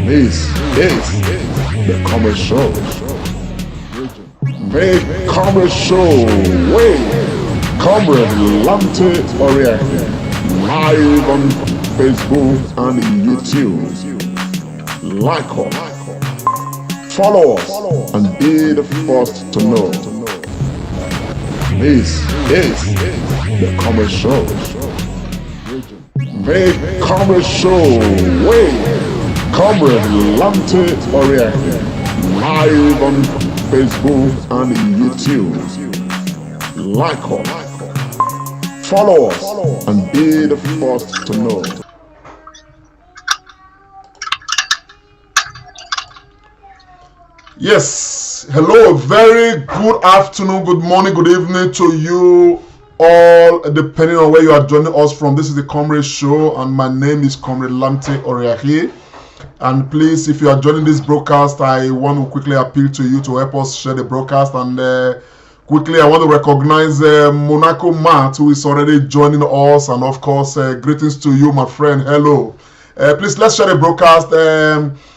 This is the Commerce Show. The Commerce Show with Comrade Lamte Oriake. Live on Facebook and YouTube. Like us, follow us, and be the first to know. This is the Commerce Show. The Commerce Show with Comrade Lamte Oriake. Live on Facebook and YouTube. Like us, follow us, and be the first to know. Yes, hello, very good afternoon, good morning, good evening to you all, depending on where you are joining us from. This is the Comrade Show, and my name is Comrade Lamte Oriake. And please, if you are joining this broadcast, I want to quickly appeal to you to help us share the broadcast. And quickly, I want to recognize Monaco Matt, who is already joining us. And of course, greetings to you, my friend. Hello. Please, let's share the broadcast.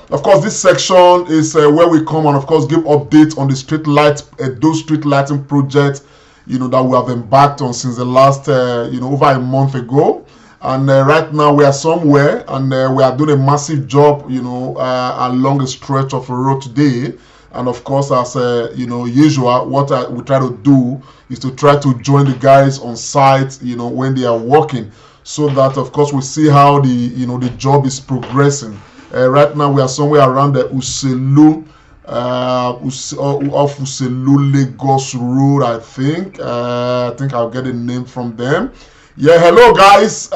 Of course, this section is where we come and, of course, give updates on the street light, those street lighting projects, that we have embarked on since the last, over a month ago. And right now we are somewhere, and we are doing a massive job, along a stretch of a road today. And of course, as usual, what we try to do is to try to join the guys on site, when they are working, so that of course we see how the job is progressing. Right now we are somewhere around the Uselu, off Uselu Lagos Road, I think. I think I'll get a name from them. Yeah, hello guys.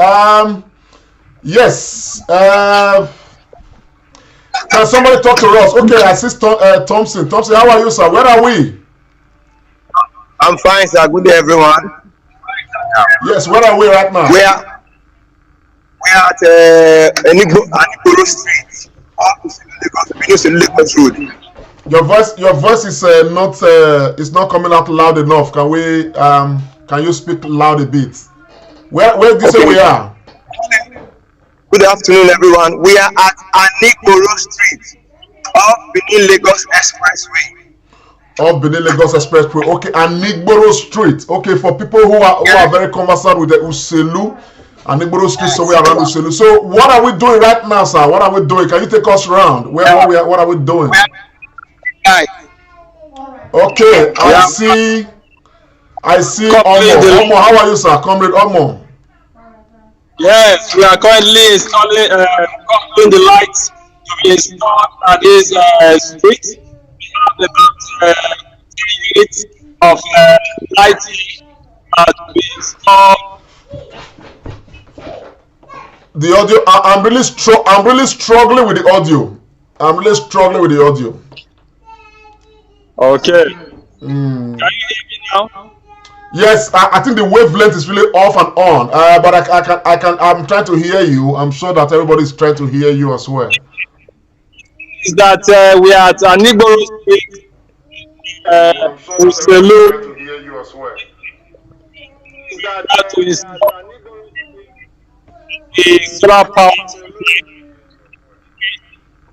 Yes. Can somebody talk to us? Okay, I see Thompson. Thompson, how are you, sir? Where are we? I'm fine, sir. Good day, everyone. Yes, where are we right now? We are at Anigboro Street, off Uselu Lagos Road. Your voice is not coming out loud enough. Can you speak loud a bit? Where did you say we are? Good afternoon, everyone. We are at Anigboro Street, off Benin Lagos Expressway. Off Benin Lagos Expressway. Okay, Anigboro Street. Okay, for people who are very conversant with the Uselu, Anigboro Street, somewhere around Uselu. So, what are we doing right now, sir? What are we doing? Can you take us around? What are we doing? Okay, I see Omo. Omo, how are you, sir? Comrade Omo. Yes, we are currently installing the lights to be installed at this street. We have about 3 units of lighting to be installed. The audio, I'm really struggling with the audio. Okay. Can you hear me now? Yes, I think the wavelength is really off and on. But I'm trying to hear you. I'm sure that everybody is trying to hear you as well. Is that we are at Anigboro Street, Uselu. Is that to install the solar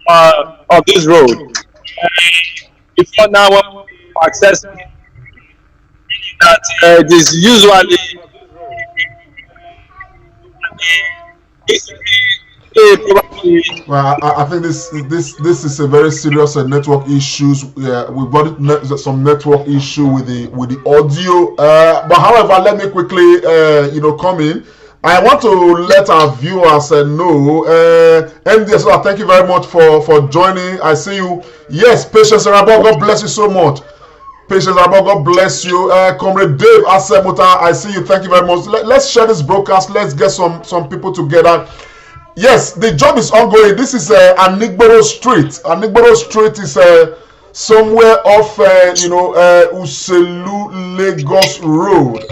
power of this road. Before now, when we access that it is usually well, I think this is a very serious network issues. We've got some network issue with the audio. But however, let me quickly come in. I want to let our viewers know. MDS, thank you very much for joining. I see you. Yes, Patience Rabo, God bless you so much. Patience Rabo, God bless you. Comrade Dave Asemuta, I see you. Thank you very much. Let's share this broadcast. Let's get some people together. Yes, the job is ongoing. This is Anigboro Street. Anigboro Street is somewhere off, Uselu Lagos Road.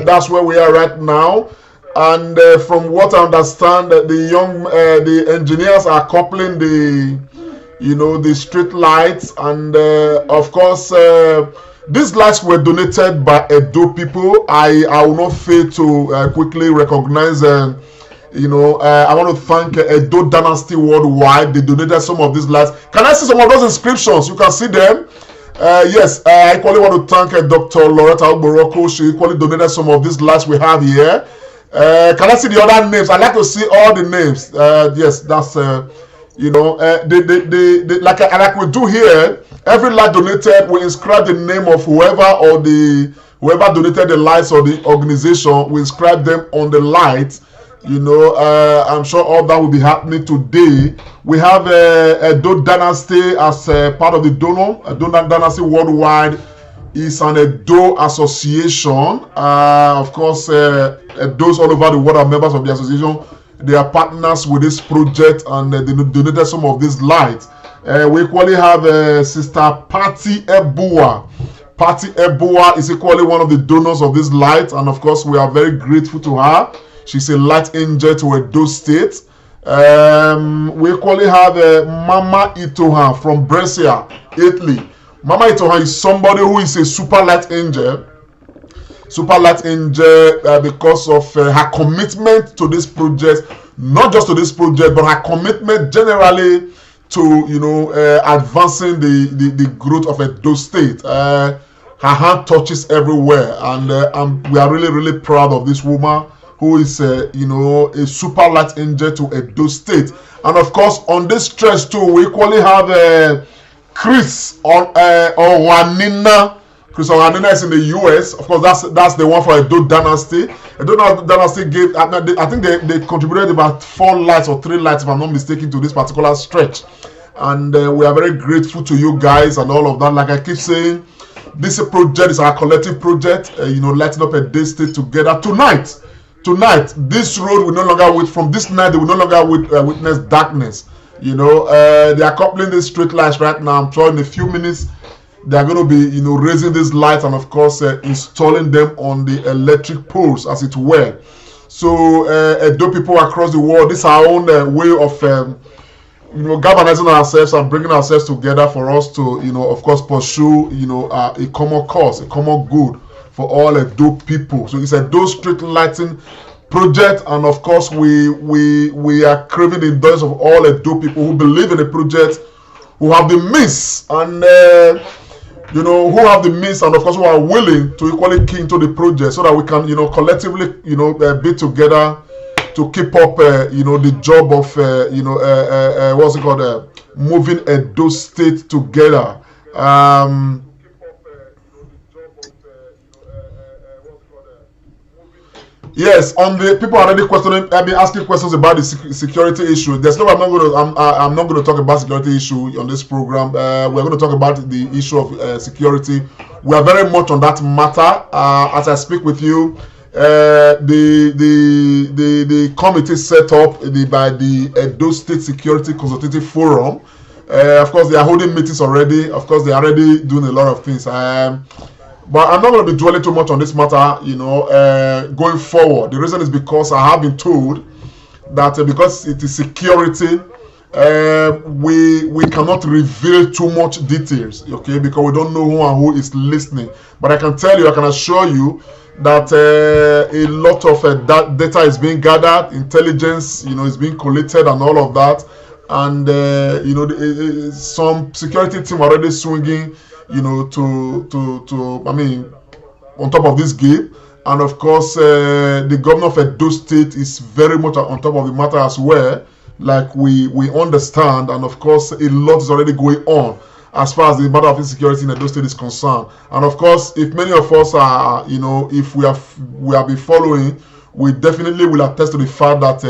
That's where we are right now. And from what I understand, the engineers are coupling the street lights, and of course these lights were donated by Edo people. I will not fail to quickly recognize I want to thank Edo Dynasty Worldwide. They donated some of these lights. Can I see some of those inscriptions? You can see them. Yes, I equally want to thank Dr. Loretta Alboroko. She equally donated some of these lights we have here. Can I see the other names? I like to see all the names. Yes, that's like we do here. Every light donated, we inscribe the name of whoever donated the lights or the organization. We inscribe them on the light. I'm sure all that will be happening today. We have Edo Dynasty as part of the donor. Edo Dynasty Worldwide is an Edo association. Of course, those all over the world are members of the association. They are partners with this project, and they donated some of these lights. We equally have Sister Patty Ebua. Patty Ebua is equally one of the donors of this light, and of course, we are very grateful to her. She's a light angel to Edo State. We equally have Mama Itohan from Brescia, Italy. Mama Itohan is somebody who is a super light angel. Super light angel because of her commitment to this project, not just to this project, but her commitment generally to advancing the growth of Edo State. Her hand touches everywhere, and we are really, really proud of this woman who is a super light angel to Edo State. And of course, on this stretch too, we equally have Chris Owanina. Chris Owanina is in the US. Of course, that's the one for Edo Dynasty. Edo Dynasty gave, I think they contributed about 4 lights or 3 lights, if I'm not mistaken, to this particular stretch. And we are very grateful to you guys and all of that. Like I keep saying, this project is our collective project. Lighting up Edo State together tonight. This road will no longer wait. From this night, they will no longer witness darkness. They are coupling these street lights right now. I'm sure in a few minutes they are going to be, raising these lights and of course installing them on the electric poles, as it were. So, Edo people across the world, this is our own way of, galvanizing ourselves and bringing ourselves together for us to, of course, pursue, a common cause, a common good for all Edo people. So it's a Edo street lighting project, and of course we are craving the endurance of all Edo people who believe in the project, who have the means and who have the means, and of course who are willing to equally key into the project, so that we can collectively be together to keep up the job of what's it called, moving Edo State together. Yes, on the people are already questioning. I've been asking questions about the security issue. There's no. I'm not going to talk about security issue on this program. We're going to talk about the issue of security. We are very much on that matter. As I speak with you, the committee set up by the Edo State Security Consultative Forum. Of course, they are holding meetings already. Of course, they are already doing a lot of things. But I'm not going to be dwelling too much on this matter, going forward. The reason is because I have been told that because it is security, we cannot reveal too much details, okay? Because we don't know who and who is listening. But I can assure you that a lot of data is being gathered, intelligence, is being collected, and all of that. And some security team already swinging, on top of this game. And of course, the governor of Edo State is very much on top of the matter as well. Like we understand, and of course, a lot is already going on as far as the matter of insecurity in Edo State is concerned. And of course, if many of us are, if we have been following, we definitely will attest to the fact that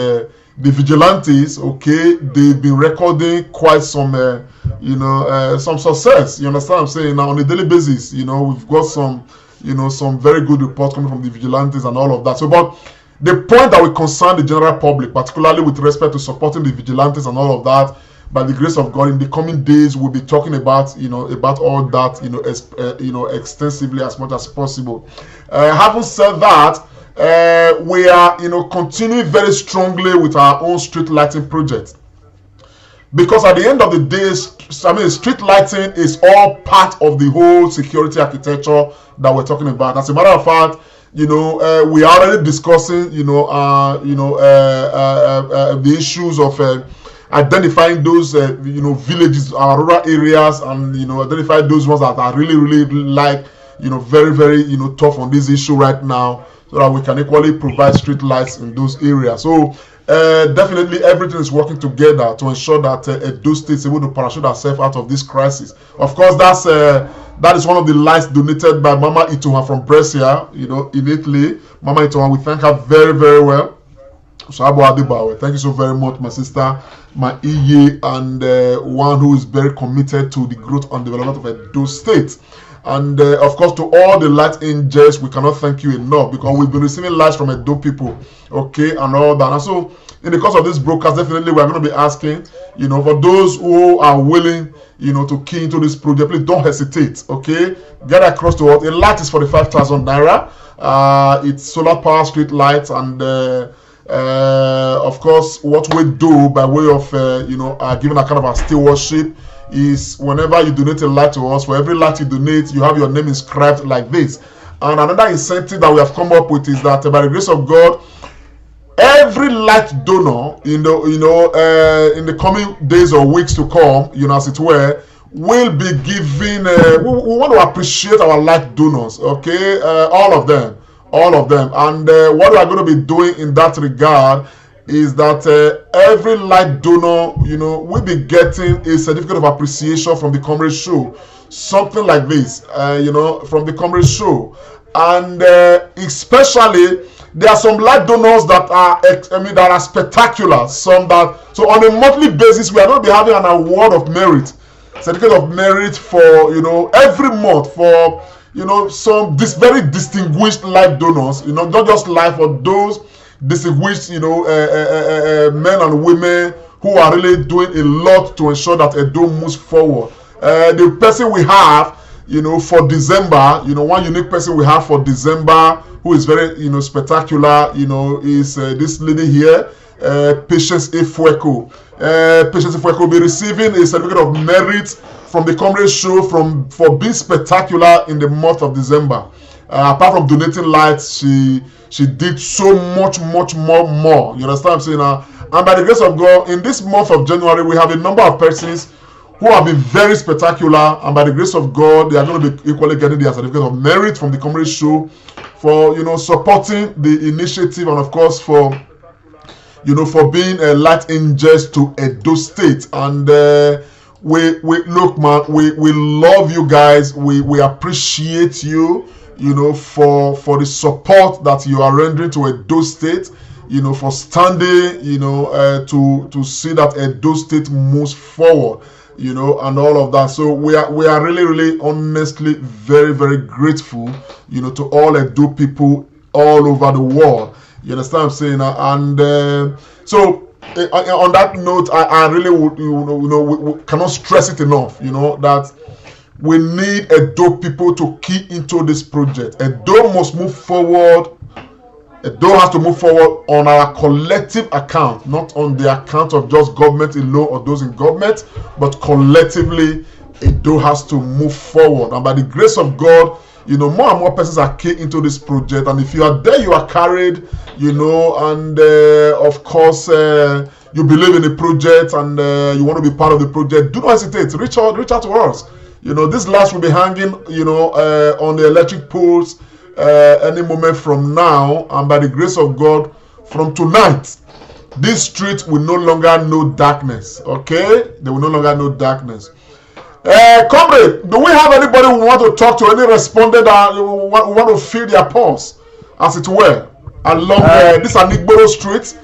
the vigilantes, okay, they've been recording quite some, some success. You understand what I'm saying? Now, on a daily basis, we've got some, some very good reports coming from the vigilantes and all of that. So, but the point that will concern the general public, particularly with respect to supporting the vigilantes and all of that, by the grace of God, in the coming days, we'll be talking about, about all that, extensively as much as possible. Having said that, we are, continuing very strongly with our own street lighting project, because at the end of the day, street lighting is all part of the whole security architecture that we're talking about. As a matter of fact, we are already discussing, the issues of identifying those, villages, rural areas, and identify those ones that are really, really like, very, very, tough on this issue right now, so that we can equally provide street lights in those areas. So definitely everything is working together to ensure that Edo State is able to parachute herself out of this crisis. Of course, that is one of the lights donated by Mama Itoha from Brescia, in Italy. Mama Itoha, we thank her very, very well. So thank you so very much, my sister, my EA, and one who is very committed to the growth and development of Edo State. And of course, to all the light angels, we cannot thank you enough, because we've been receiving lights from Edo people, okay, and all that. And so, in the course of this broadcast, definitely we are going to be asking, for those who are willing, to key into this project, please don't hesitate, okay? Get across to us. A light is 45,000 naira. It's solar power street lights, and of course, what we do by way of, giving a kind of a stewardship is, whenever you donate a light to us, for every light you donate, you have your name inscribed like this. And another incentive that we have come up with is that, by the grace of God, every light donor in the coming days or weeks to come, as it were, will be giving. We want to appreciate our light donors, okay, all of them. And what we are going to be doing in that regard is that every light donor, will be getting a certificate of appreciation from the Comrade Show, something like this, from the Comrade Show. And especially, there are some light donors that are spectacular. So on a monthly basis, we are going to be having an award of merit, certificate of merit for every month for some very distinguished light donors. Not just light, for those distinguished men and women who are really doing a lot to ensure that Edo moves forward. The person we have, for December, one unique person we have for December who is very, spectacular, is this lady here, Patience Efueko. Patience Efueko will be receiving a certificate of merit from the Comrade Show for being spectacular in the month of December. Apart from donating lights, she did so much more. You understand what I'm saying? And by the grace of God, in this month of January, we have a number of persons who have been very spectacular, and by the grace of God, they are going to be equally getting their certificate of merit from the Comrade Show for supporting the initiative, and of course for being a light angels to Edo State. And we look, man, we love you guys. We appreciate you, for the support that you are rendering to Edo State, for standing, to see that Edo State moves forward, and all of that. So we are really, really, honestly, very, very grateful, to all Edo people all over the world. You understand what I'm saying? And so on that note, I really would, we cannot stress it enough, that we need Edo people to key into this project. Edo must move forward. Edo has to move forward on our collective account, not on the account of just government alone or those in government, but collectively, Edo has to move forward. And by the grace of God, more and more persons are key into this project. And if you are there, you are carried, and of course, you believe in the project and you want to be part of the project, do not hesitate. Reach out to us. This lights will be hanging, on the electric poles any moment from now, and by the grace of God, from tonight, this street will no longer know darkness. Okay, they will no longer know darkness. Comrade, do we have anybody who want to talk to, any respondent that want to feel their pulse, as it were, along this Anigboro street?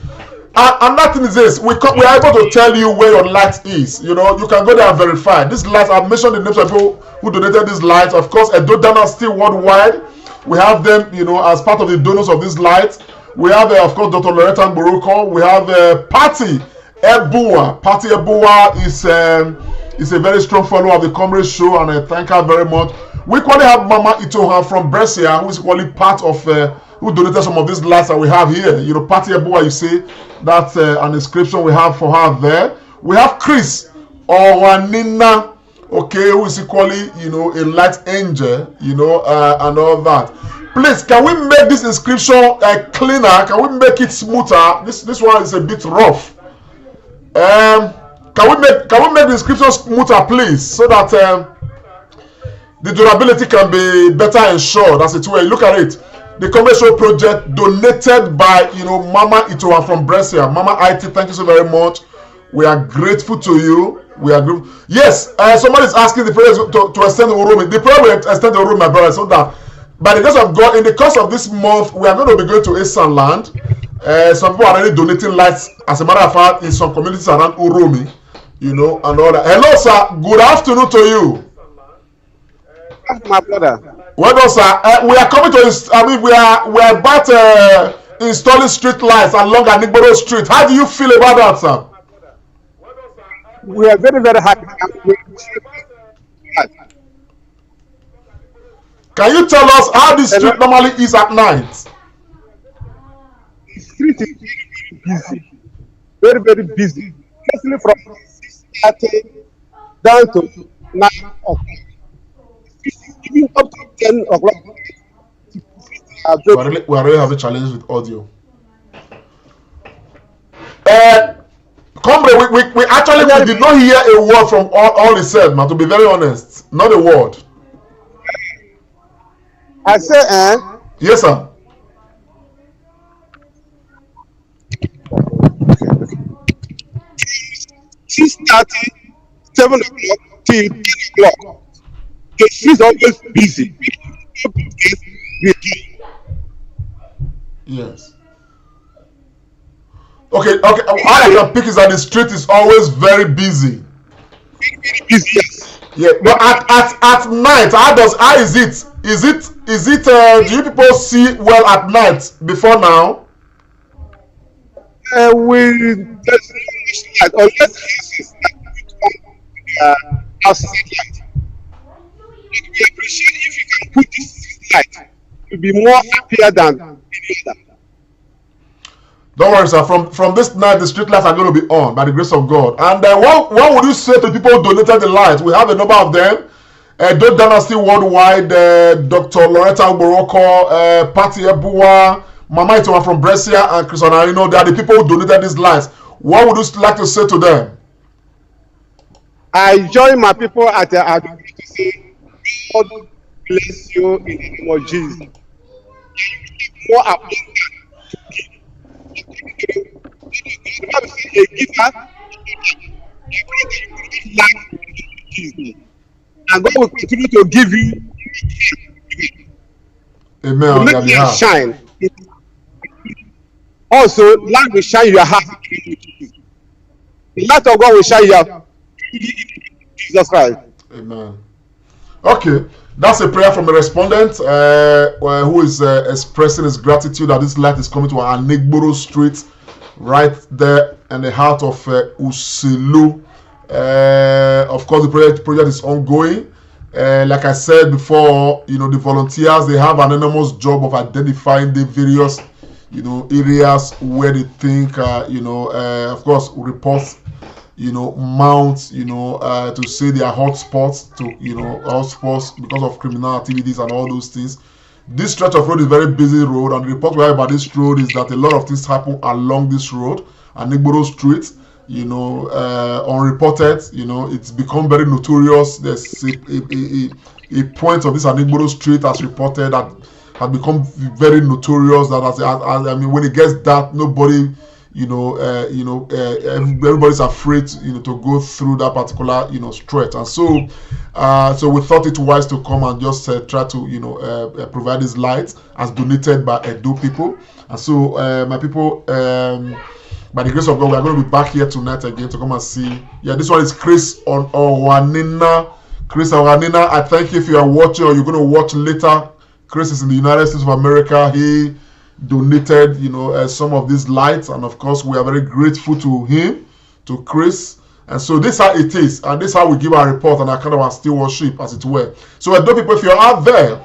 Another thing is this: we are able to tell you where your light is. You can go there and verify. This light, I've mentioned the names of people who donated this light. Of course, Edo donors still worldwide. We have them, as part of the donors of this light. We have, of course, Dr. Loretta Mboroko. We have Patty Ebuwa. Patty Ebuwa is a very strong follower of the Comrade Show, and I thank her very much. We equally have Mama Itoha from Brescia, who is equally part of, who donated some of these lights that we have here. Patty Ebuwa, you see, that's an inscription we have for her there. We have Chris Owanina, okay, who is equally, a light angel, and all that. Please, can we make this inscription cleaner? Can we make it smoother? This one is a bit rough. Can we make the inscription smoother, please, so that the durability can be better ensured, as it were. Look at it. The commercial project donated by Mama Itoa from Brescia. Mama IT, thank you so very much. We are grateful to you. We are grateful. Yes, somebody is asking the prayer to extend the room. The prayer will extend the room, my brother, so that by the grace of God, in the course of this month, we are going to be going to Eastern Land. Some people are already donating lights, as a matter of fact, in some communities around Uromi, and all that. Hello, sir. Good afternoon to you. My brother. Well done, sir. We are coming to. We are about installing street lights along Anigboro Street. How do you feel about that, sir? We are very, very happy. Can you tell us how the street normally is at night? The street is very, very busy. Especially from 6:30 down to 9 o'clock. Even up to 10 o'clock. We are really having challenges with audio. Comrade, we actually did not hear a word from all he said, man, to be very honest. Not a word. I say, Yes, sir. Six 7 o'clock till 10 o'clock. The street is always busy. Yes. Okay. All I can pick is that the street is always very busy. Very busy, yes. Yeah, but at night, how is it? Is it? Do you people see well at night before now? There's no much light unless outside light. We appreciate if you can put this light to be more happier than any other. Don't worry, sir. From this night, the street lights are going to be on by the grace of God. And what would you say to people who donated the lights? We have a number of them. Doe Dynasty Worldwide, Dr. Loretta Uboroko, Patty Ebuwa, Mama Itoa from Brescia, and Chris Onarino. They are the people who donated these lights. What would you like to say to them? I join my people at the to say, God bless you in the name of Jesus. More abundant to give. A giver, and God will continue to give you. Amen. To make light shine. Also, light will shine your heart. The light of God will shine your Jesus Christ. Amen. Okay, that's a prayer from a respondent who is expressing his gratitude that this light is coming to Anigboro Street, right there in the heart of Uselu. Of course, the project is ongoing. Like I said before, the volunteers, they have an enormous job of identifying the various, areas where they think, of course, reports, mounts, to say they are hotspots, hotspots because of criminal activities and all those things. This stretch of road is a very busy road, and the report we have about this road is that a lot of things happen along this road, Anigboro Street. Unreported, it's become very notorious. There's a point of this Anigboro Street as reported that has become very notorious. That when it gets dark, nobody, everybody's afraid, to go through that particular, stretch. And so we thought it wise to come and just try to, provide these lights as donated by Edo people. And so, my people, by the grace of God, we are going to be back here tonight again to come and see. Yeah, this one is Chris Owanina. Chris Owanina, I thank you if you are watching or you're going to watch later. Chris is in the United States of America. He donated, some of these lights, and of course, we are very grateful to him, to Chris. And so this is how it is, and this is how we give our report and our kind of our stewardship, as it were. So, Edo people, if you're out there,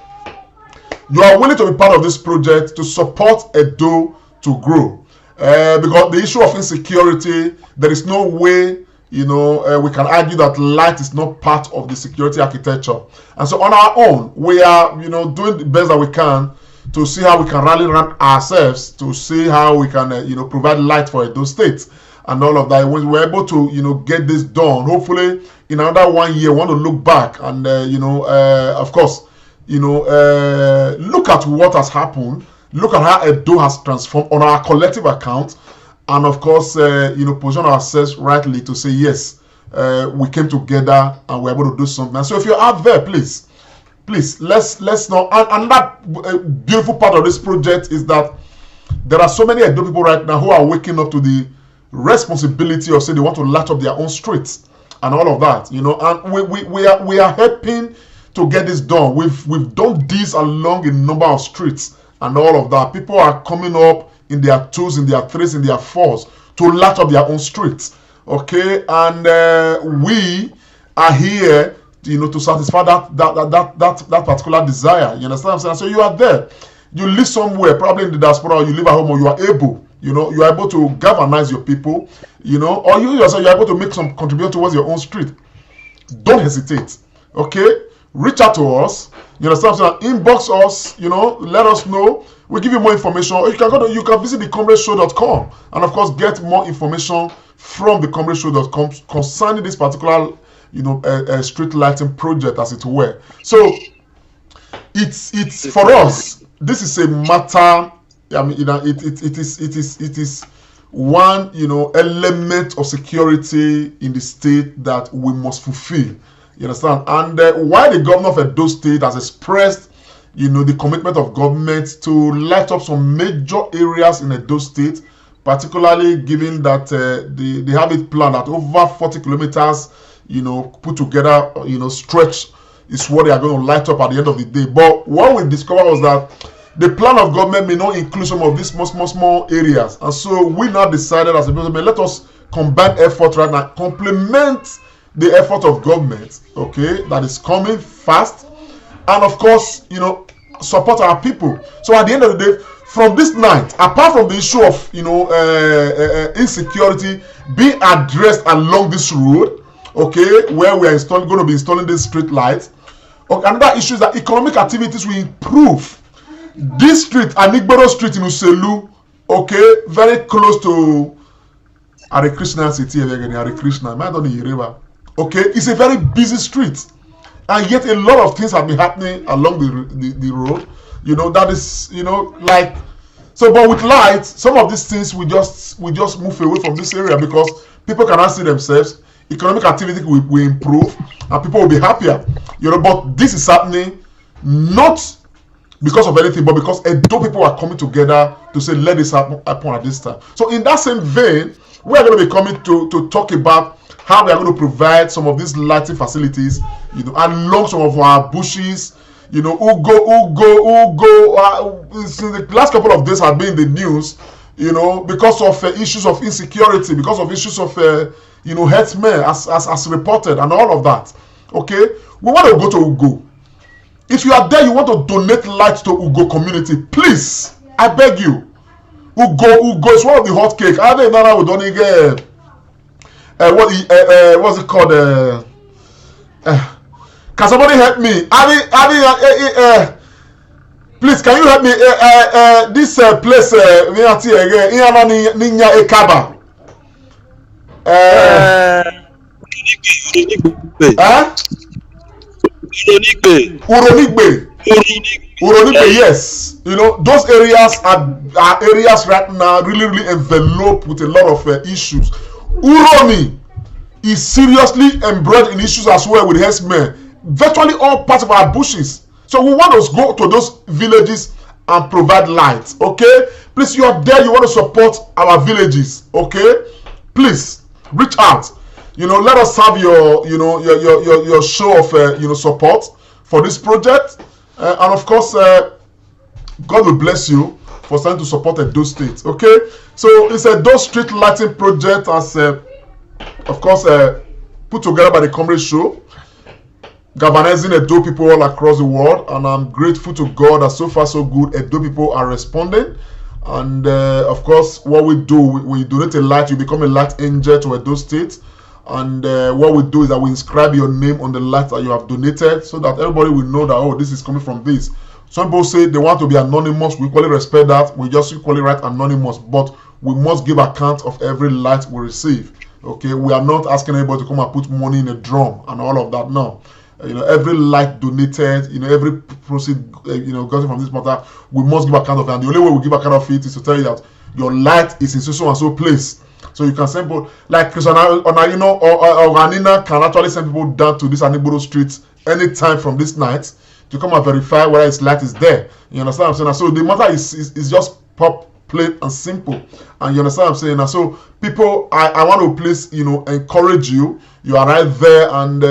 you are willing to be part of this project to support Edo to grow. Because the issue of insecurity, there is no way, we can argue that light is not part of the security architecture. And so on our own, we are, doing the best that we can, to see how we can rally around ourselves, to see how we can, provide light for Edo State and all of that. When we're able to, get this done, hopefully in another 1 year, we want to look back and, of course, look at what has happened, look at how Edo has transformed on our collective account, and of course, position ourselves rightly to say, yes, we came together and we're able to do something. And so if you're out there, please, let's know. And that beautiful part of this project is that there are so many Edo people right now who are waking up to the responsibility of saying they want to light up their own streets and all of that, and we are helping to get this done. We've done this along a number of streets and all of that. People are coming up in their 2s, in their 3s, in their 4s to light up their own streets. Okay, and we are here, to satisfy that particular desire. You understand what I'm saying? So you are there. You live somewhere, probably in the diaspora, or you live at home, or you are able, you are able to galvanize your people, or you yourself, you are able to make some contribution towards your own street. Don't hesitate. Okay, reach out to us. You understand what I'm saying? Inbox us. Let us know. We'll give you more information. Or you can visit thecomradeshow.com and of course get more information from thecomradeshow.com concerning this particular street lighting project, as it were. So it's for us, this is a matter. I mean, it is one element of security in the state that we must fulfill. You understand? And while the governor of Edo State has expressed the commitment of government to light up some major areas in Edo State, particularly given that they have it planned at over 40 kilometers, put together, stretch is what they are going to light up at the end of the day. But what we discovered was that the plan of government may not include some of these small areas. And so we now decided as a government, let us combine effort right now, complement the effort of government, okay, that is coming fast, and of course, support our people. So at the end of the day, from this night, apart from the issue of insecurity being addressed along this road, okay, where we are going to be installing these street lights, okay, another issue is that economic activities will improve. This street, Anigboro Street in Uselu, okay, very close to Hare Krishna city again, Hare Krishna, I don't know. Okay, it's a very busy street, and yet a lot of things have been happening along the road. That is, like, so. But with lights, some of these things we just move away from this area because people cannot see themselves. Economic activity will improve, and people will be happier. But this is happening not because of anything, but because Edo people are coming together to say, let this happen at this time. So in that same vein, we are going to be coming to talk about how we are going to provide some of these lighting facilities, along some of our bushes, Ugo, the last couple of days have been in the news, because of issues of insecurity, because of issues of, herdsmen, as reported, and all of that. Okay, we want to go to Ugo. If you are there, you want to donate light to Ugo community, please, I beg you. Ugo is one of the hot cake. I don't know we don't get. What's it called? Can somebody help me? Please, can you help me? This place, Ninya Ekaba. Uronigbe, yes. Those areas are areas right now really enveloped with a lot of issues. Uroni is seriously embroiled in issues as well with herdsmen. Virtually all parts of our bushes. So we want to go to those villages and provide light. Okay, please, you are there. You want to support our villages. Okay, please reach out. Let us have your your show of support for this project, and of course, God will bless you for starting to support Edo State. Okay, so it's a Edo Street lighting project, as of course put together by the Comrade Show, galvanizing Edo people all across the world, and I'm grateful to God that so far so good. Edo people are responding, and of course, what we do, we donate a light, you become a light angel to Edo State. And what we do is that we inscribe your name on the light that you have donated, so that everybody will know that, oh, this is coming from this. Some people say they want to be anonymous. We equally respect that. We just equally write anonymous, but we must give account of every light we receive. Okay, we are not asking anybody to come and put money in a drum and all of that. No, every light donated, every proceed, gotten from this matter, we must give account of it. And the only way we give account of it is to tell you that your light is in so and so place. So you can send people like Christian Onayino or Anina can actually send people down to this Anigboro street anytime from this night to come and verify whether its light is there. You understand what I'm saying? And so the matter is just pop, plain and simple. And you understand what I'm saying? And so people, I want to please encourage you. You are right there and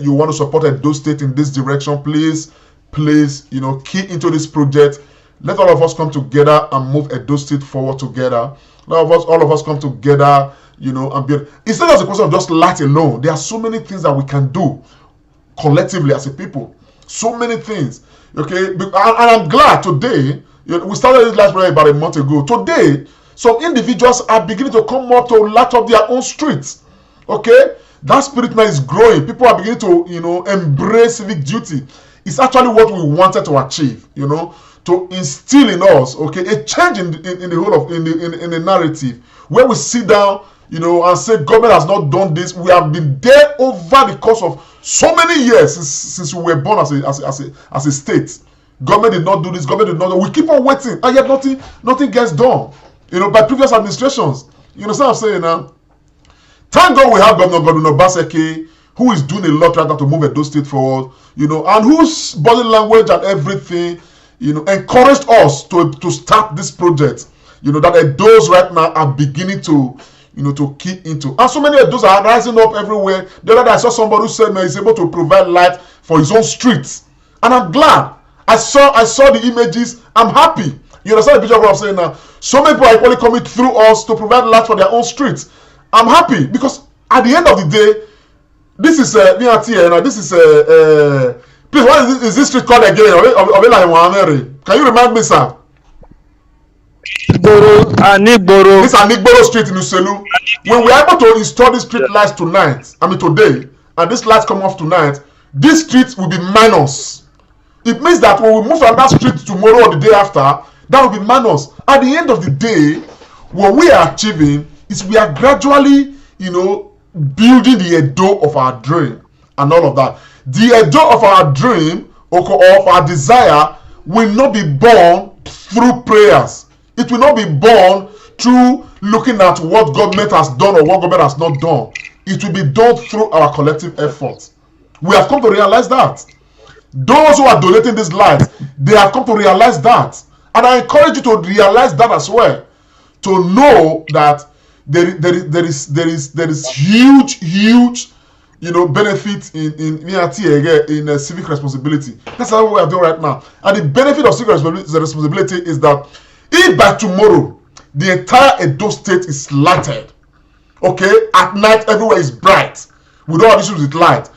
you want to support Edo State in this direction. Please key into this project. Let all of us come together and move Edo State forward together. All of us come together, and build. It's not just a question of just light alone. There are so many things that we can do collectively as a people. So many things. Okay, and I'm glad today. We started this last prayer about a month ago. Today, some individuals are beginning to come up to light up their own streets. Okay, that spirit now is growing. People are beginning to embrace civic duty. It's actually what we wanted to achieve. To instill in us, okay, a change in the whole of in the narrative where we sit down, and say government has not done this. We have been there over the course of so many years since we were born as a state. Government did not do this. Government did not do. We keep on waiting, and yet nothing gets done. By previous administrations. You know what I'm saying now? Thank God we have Governor Obaseki, who is doing a lot right now to move Edo State forward. And whose body language and everything. Encouraged us to start this project. That Edos right now are beginning to key into. And so many Edos are rising up everywhere. The other day I saw somebody who said he's able to provide light for his own streets. And I'm glad. I saw the images. I'm happy. You understand the picture of what I'm saying now? So many people are equally coming through us to provide light for their own streets. I'm happy because at the end of the day, this is please, what is this street called again? Can you remind me, sir? Anigboro. This Anigboro street in Uselu. When we are able to install these street lights today, and these lights come off tonight, these streets will be minus. It means that when we move to another street tomorrow or the day after, that will be minus. At the end of the day, what we are achieving is we are gradually, building the Edo of our dream and all of that. The Edo of our dream or of our desire will not be born through prayers. It will not be born through looking at what government has done or what government has not done. It will be done through our collective efforts. We have come to realize that. Those who are donating this light, they have come to realize that. And I encourage you to realize that as well. To know that there is huge benefit in civic responsibility. That's what we are doing right now. And the benefit of civic responsibility is that if by tomorrow the entire Edo State is lighted, okay, at night everywhere is bright, we don't have issues with light.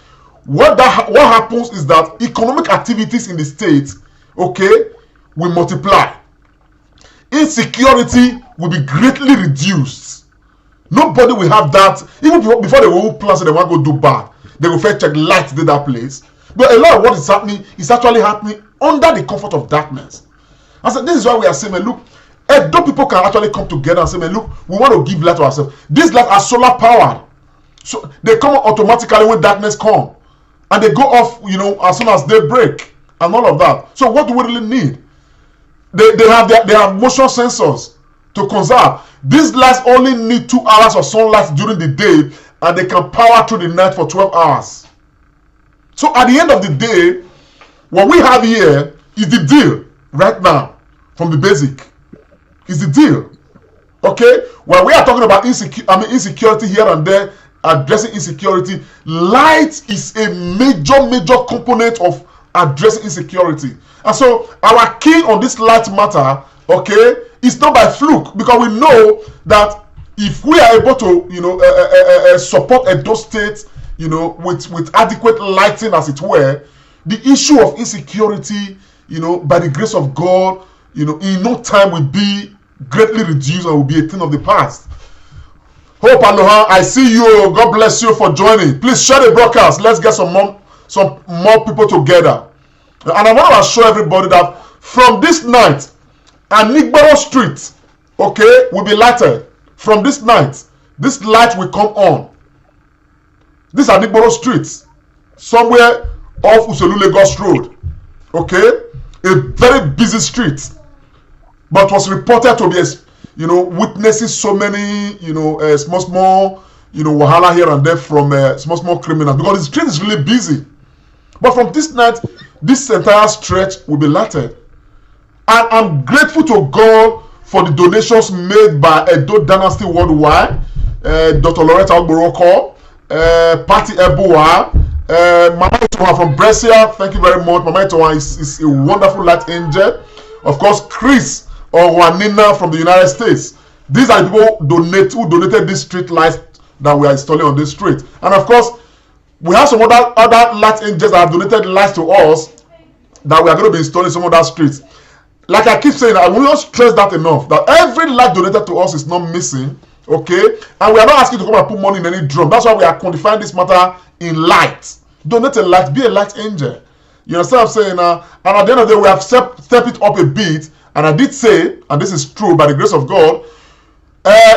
What happens is that economic activities in the state, okay, will multiply. Insecurity will be greatly reduced. Nobody will have that. Even before they will plan, so they want to go do bad, they will first check light to that place. But a lot of what is happening is actually happening under the comfort of darkness. And so this is why we are saying, look, Edo people can actually come together and say, look, we want to give light to ourselves. These lights are solar powered, so they come automatically when darkness comes, and they go off, as soon as they break and all of that. So what do we really need? They have motion sensors to conserve. These lights only need 2 hours of sunlight during the day, and they can power through the night for 12 hours. So at the end of the day, what we have here is the deal right now from the basic. Is the deal. Okay? When we are talking about insecurity here and there, addressing insecurity, light is a major component of addressing insecurity. And so our key on this light matter, okay, is not by fluke, because we know that if we are able to support Edo State with adequate lighting, as it were, the issue of insecurity, by the grace of God, in no time will be greatly reduced and will be a thing of the past. Hope Aloha, I see you. God bless you for joining. Please share the broadcast. Let's get some more people together. And I want to assure everybody that From this night, Anigboro Street, okay, will be lighted. From this night, this light will come on. This Anigboro Street, somewhere off Uselu Lagos Road, okay, a very busy street, but was reported to be, witnessing so many, small, wahala here and there from small criminals, because the street is really busy. But from this night, this entire stretch will be lighted. And I'm grateful to God for the donations made by Edo Dynasty Worldwide, Dr. Loretta Ogboroko, Patty Ebuwa, Mama Itowa from Brescia, thank you very much. Mama Itowa is a wonderful light angel. Of course, Chris or Juanina from the United States. These are the people who donated this street lights that we are installing on this street. And of course, we have some other light angels that have donated lights to us that we are going to be installing some other streets. Like I keep saying, I will not stress that enough, that every light donated to us is not missing, okay? And we are not asking to come and put money in any drum. That's why we are quantifying this matter in light. Donate a light, be a light angel. You understand what I'm saying? And at the end of the day, we have stepped it up a bit. And I did say, and this is true by the grace of God,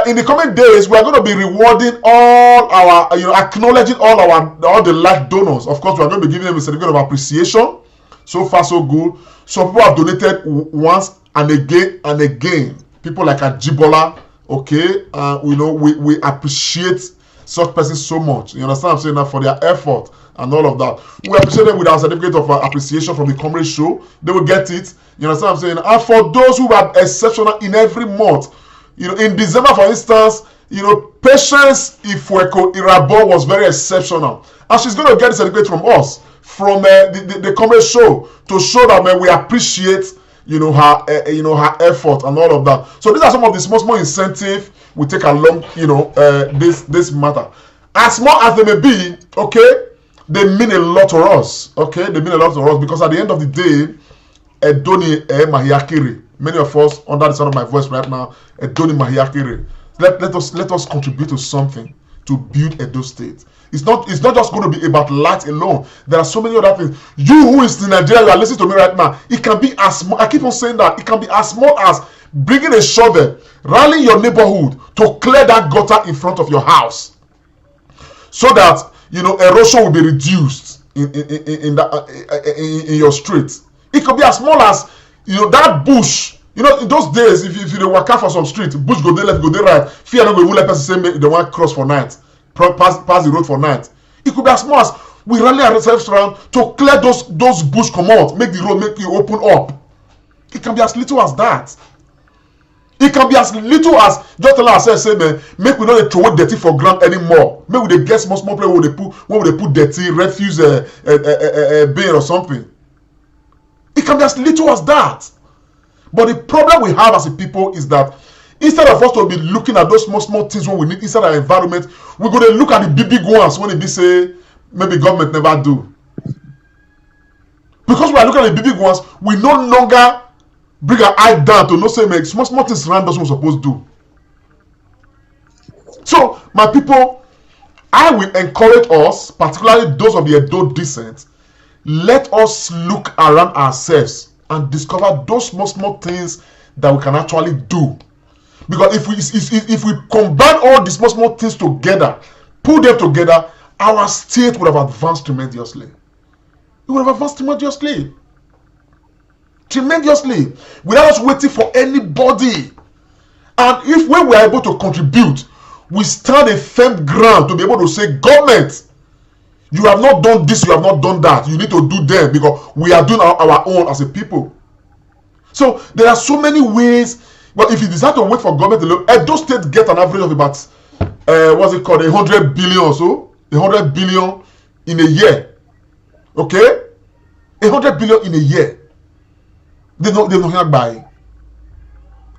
in the coming days, we are going to be rewarding all our, acknowledging all the light donors. Of course, we are going to be giving them a certificate of appreciation. So far, so good. Some people have donated once and again. People like Ajibola, okay? We appreciate such persons so much. You understand what I'm saying? Now, for their effort and all of that. We appreciate them with our certificate of appreciation from the Comrade Show. They will get it. You understand what I'm saying? And for those who are exceptional in every month, in December, for instance, Patience Ifweko Irabo was very exceptional. And she's going to get the certificate from us, from the Comrade Show, to show that we appreciate her effort and all of that. So these are some of the small incentives we take along this matter. As small as they may be, okay, they mean a lot to us. Okay, they mean a lot to us, because at the end of the day, Edoni Mahiakiri, many of us under the sound of my voice right now, Edoni Mahiakiri, let us contribute to something to build Edo State. It's not just going to be about light alone. There are so many other things. You who is in Nigeria, you are listening to me right now. It can be as small. I keep on saying that. It can be as small as bringing a shovel, rallying your neighborhood to clear that gutter in front of your house, so that erosion will be reduced in your streets. It could be as small as that bush. In those days, if you walk out for some street, bush go there left, go there right. Fear no go let person say they want cross for night. Pass the road for night. It could be as small as we rally ourselves around to clear those bush come out, make the road, make it open up. It can be as little as that. It can be as little as just tell ourselves, say, man, make we not throw dirty for ground anymore. Maybe they get small place where they put dirty, refuse bin or something. It can be as little as that. But the problem we have as a people is that instead of us to be looking at those small things when we need inside our environment, we're going to look at the big ones when it be say maybe government never do. Because we are looking at the big ones, we no longer bring our eye down to not say make small things around us we're supposed to do. So my people, I will encourage us, particularly those of the Edo descent, let us look around ourselves and discover those small things that we can actually do. Because if we combine all these small things together, put them together, our state would have advanced tremendously. It would have advanced tremendously. Tremendously. Without us waiting for anybody. And if when we are able to contribute, we stand a firm ground to be able to say, government, you have not done this, you have not done that. You need to do them, because we are doing our own as a people. So there are so many ways. But if you decide to wait for government to look, Edo State get an average of about what's it called, 100 billion or so, 100 billion in a year. Okay, 100 billion in a year. They not here by.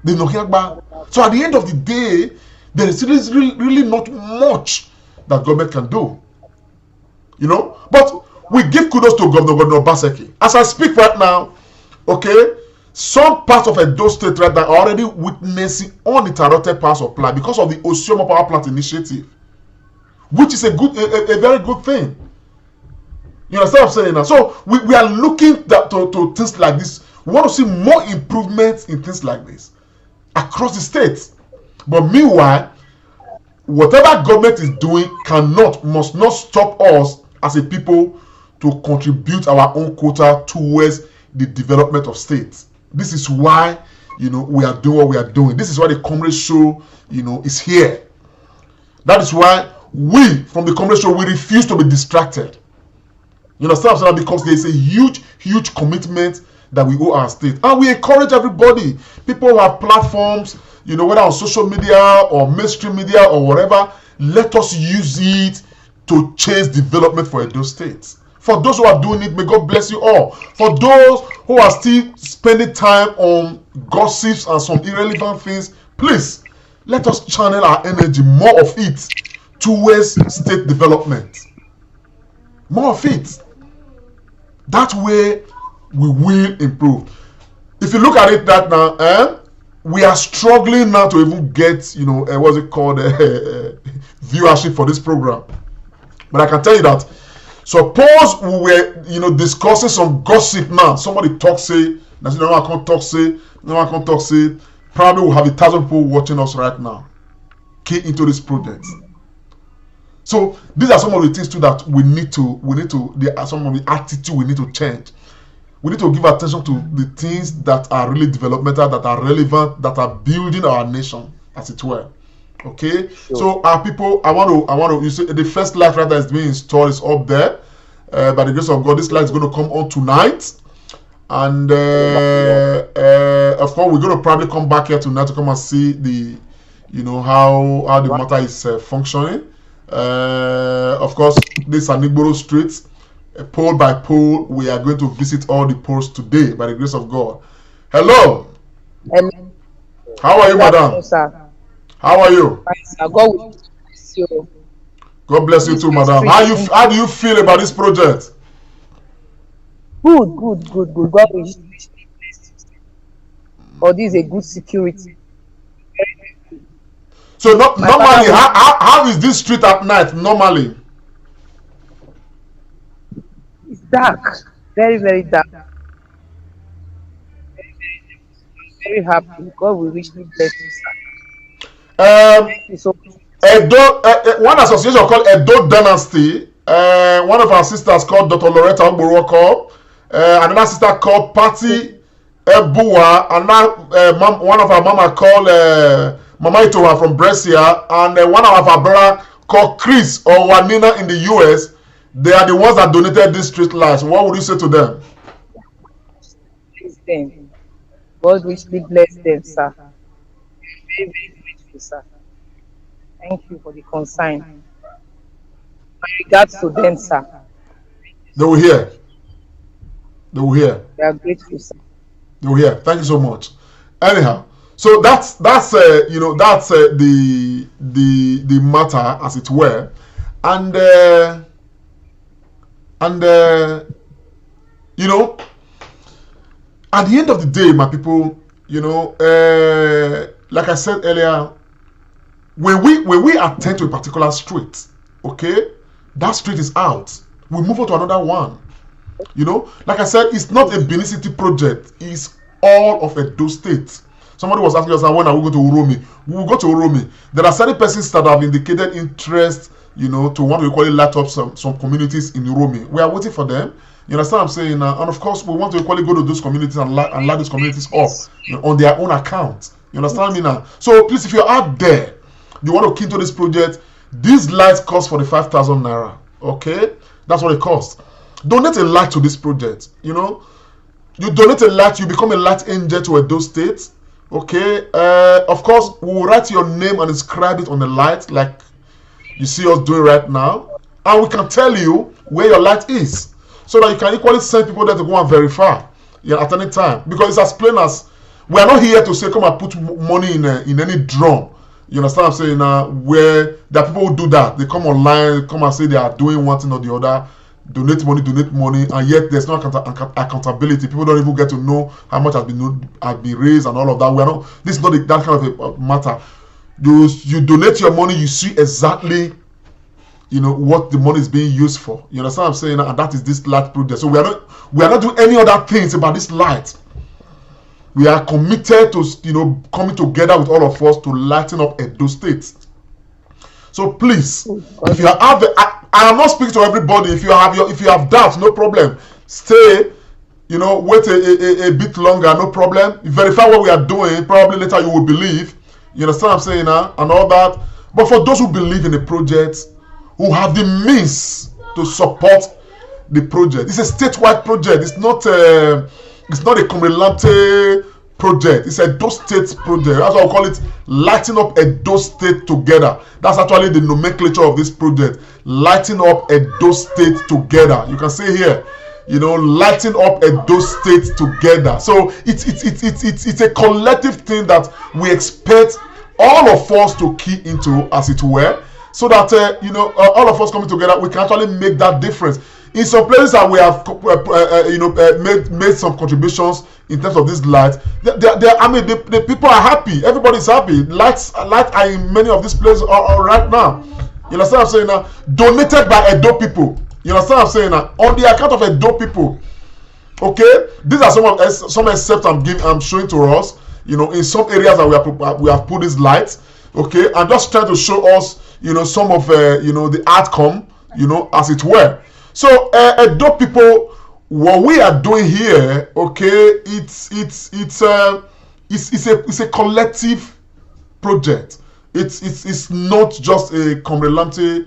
They not here by. So at the end of the day, there is really not much that government can do. But we give kudos to Governor Obaseki. As I speak right now, okay, some parts of Edo State right now are already witnessing uninterrupted power supply because of the Osiomo Power Plant Initiative, which is a very good thing. You understand what I'm saying now? So we are looking to things like this. We want to see more improvements in things like this across the states. But meanwhile, whatever government is doing must not stop us as a people to contribute our own quota towards the development of states. This is why, we are doing what we are doing. This is why the Comrade Show, is here. That is why we, from the Comrade Show, we refuse to be distracted. You understand what I'm saying? Because there is a huge, huge commitment that we owe our state. And we encourage everybody, people who have platforms, whether on social media or mainstream media or whatever, let us use it to chase development for those states. For those who are doing it, may God bless you all. For those who are still spending time on gossips and some irrelevant things, please, let us channel our energy, more of it, towards state development. More of it. That way, we will improve. If you look at it right now, we are struggling now to even get, what's it called, viewership for this program. But I can tell you that, suppose we were, discussing some gossip now. Somebody say, no, I can't talk, say, probably we'll have 1,000 people watching us right now. Key into this project. So these are some of the things too that we need to, there are some of the attitude we need to change. We need to give attention to the things that are really developmental, that are relevant, that are building our nation, as it were. Okay. Sure. So our people, I want to. You see, the first light right that is being installed is up there. By the grace of God, this light is going to come on tonight, and of course, we're going to probably come back here tonight to come and see the, how the matter is functioning. Of course, this Anigboro streets. Pole by pole, we are going to visit all the poles today by the grace of God. Hello. Hello. How are you, madam? Sir. How are you? Fine, sir. God bless you. God bless you too, madam. How do you feel about this project? Good. God will bless you. For this is a good security. So normally, how is this street at night? Normally. It's dark, very, very dark. Very happy. God will richly bless you, sir. One association called Edo Dynasty. One of our sisters called Dr. Loretta Anigboro. Another sister called Patty Ebuwa. And one of our mama called Mama Itoha from Brescia. And one of our brother called Chris or Wanina in the US. They are the ones that donated these street lights. What would you say to them? Bless them. God richly bless them, sir. Very, very grateful, sir. Thank you for the consign. My regards to them, sir. They will hear. They will hear. We are grateful, sir. They will hear. Thank you so much. Anyhow, so that's the matter, as it were, and at the end of the day, my people, like I said earlier, when we attend to a particular street, okay, that street is out. We move on to another one. Like I said, it's not a Benin City project. It's all of Edo State. Somebody was asking us, when are we going to Uromi? We will go to Uromi. There are certain persons that have indicated interest, to want to equally light up some communities in Uromi. We are waiting for them. You understand what I'm saying? And of course, we want to equally go to those communities and light those communities up on their own account. You understand me now? So please, if you're out there, you want to key into this project, these lights cost 45,000 naira. Okay? That's what it costs. Donate a light to this project. You donate a light, you become a light angel to Edo State. Okay? Of course, we will write your name and inscribe it on the light like you see us doing right now, and we can tell you where your light is, so that you can equally send people there to go and verify at any time. Because it's as plain as, we are not here to say come and put money in any drum. You understand what I'm saying? Where there are people who do that. They come online, come and say they are doing one thing or the other, donate money, and yet there's no accountability. People don't even get to know how much has been raised and all of that. We are not. This is not that kind of a matter. You donate your money, you see exactly what the money is being used for. You understand what I'm saying? And that is this light project. So we are not doing any other things about this light. We are committed to, coming together with all of us to lighten up Edo State. So please, if you have I am not speaking to everybody. If you have doubts, no problem. Stay, wait a bit longer, no problem. Verify what we are doing. Probably later you will believe. You understand what I'm saying now, and all that. But for those who believe in the project, who have the means to support the project, it's a statewide project. It's not a Comrelante project. It's a Edo State project. That's why I call it lighting up Edo State together. That's actually the nomenclature of this project. Lighting up Edo State together. You can see here, lighting up Edo State together. So it's a collective thing that we expect all of us to key into, as it were, so that all of us coming together, we can actually make that difference. In some places that we have made some contributions in terms of this light, the people are happy. Everybody's happy. Lights are in many of these places are right now. You understand what I'm saying now? Donated by Edo people. You understand what I'm saying now? On the account of Edo people. Okay, these are some excepts I'm showing to us. In some areas that we have put these lights. Okay, I'm just trying to show us some of the outcome, as it were. So Edo people, what we are doing here, okay, it's a collective project. It's not just a Comrelante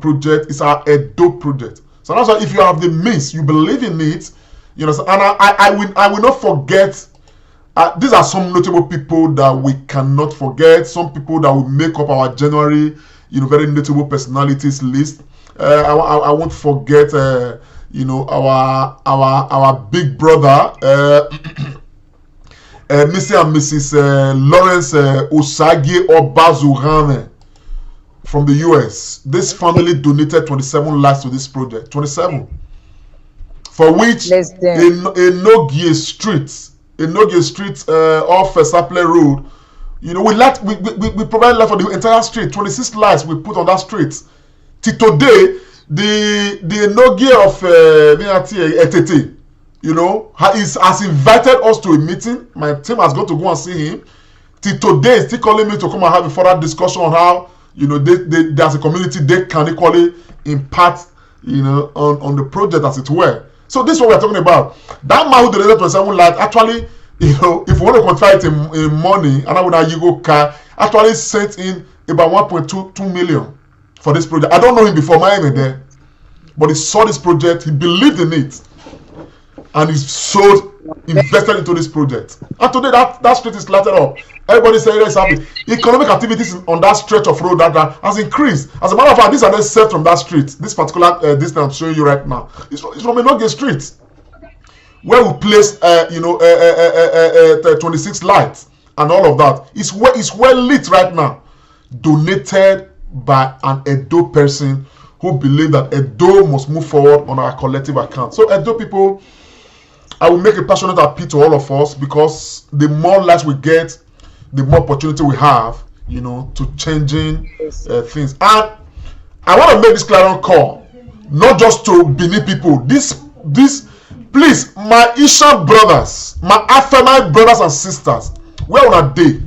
project. It's our Edo project. So that's why if you have the means, you believe in it, and I will not forget. These are some notable people that we cannot forget. Some people that will make up our January, very notable personalities list. I won't forget, our big brother, Mr. and Mrs. Lawrence Osage Obazurame from the US. This family donated 27 lights to this project. 27, for which Enogie Street off Saple Road. We provide light for the entire street. 26 lights we put on that street. Till today, the Enogie of Etete, has invited us to a meeting. My team has got to go and see him. Till today, he's still calling me to come and have a further discussion on how, they as a community, they can equally impact, on the project, as it were. So this is what we're talking about. That man who donated 27 lights, actually, if you want to quantify it in money, and I would have Yugo car, actually sent in about 1.2 million for this project. I don't know him before Miami there, but he saw this project, he believed in it, and he invested into this project. And today that street is lighted up. Everybody say it's happy. Economic activities on that stretch of road that has increased. As a matter of fact, these are not set from that street. This particular distance I'm showing you right now, it's from Enogie Street, where we place 26 lights and all of that. It's well lit right now. Donated by an Edo person who believe that Edo must move forward on our collective account. So Edo people, I will make a passionate appeal to all of us, because the more lights we get, the more opportunity we have, to changing things. And I want to make this clarion call, not just to Benin people. This, please, my Ishan brothers, my Afemite brothers and sisters, where are they?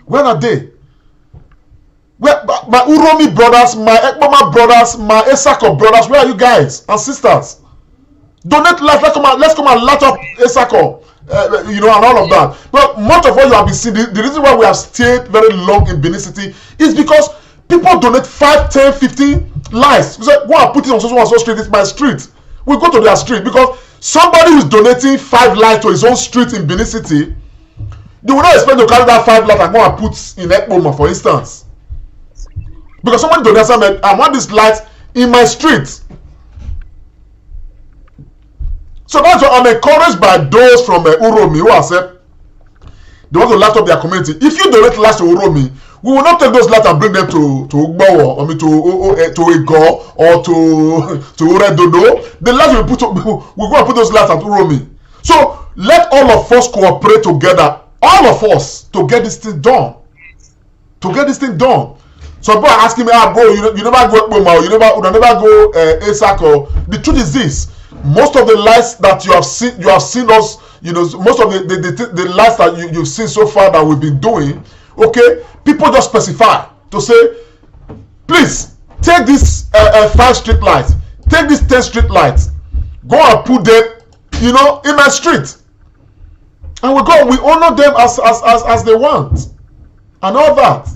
Where are they? Where, my Uromi brothers, my Ekboma brothers, my Esako brothers, where are you guys and sisters? Donate light. Let's come and light up Esako, and all of that. But much of what you have been seeing, the reason why we have stayed very long in Benin City is because people donate 5, 10, 15 lights. We say, go and put it on so street. It's my street. We go to their street, because somebody who is donating 5 lights to his own street in Benin City, they will not expect to carry that 5 lights and go and put in Ekboma, for instance. Because someone donates, I want this light in my street. So that's why I'm encouraged by those from Uromi who have said they want to light up their community. If you donate lights to Uromi, we will not take those lights and bring them to Ugbawo, to Ego, or to Uredodo. The lights we go and put those lights at Uromi. So let all of us cooperate together, all of us, to get this thing done. Some people are asking me, bro, you never go Ekboma, you never go Esako. The truth is this: most of the lights that you have seen us, you know, most of the lights that you've seen so far that we've been doing, okay, people just specify to say, please take this 5 street lights, take these 10 street lights, go and put them, you know, in my street, and we honor them as they want, and all that.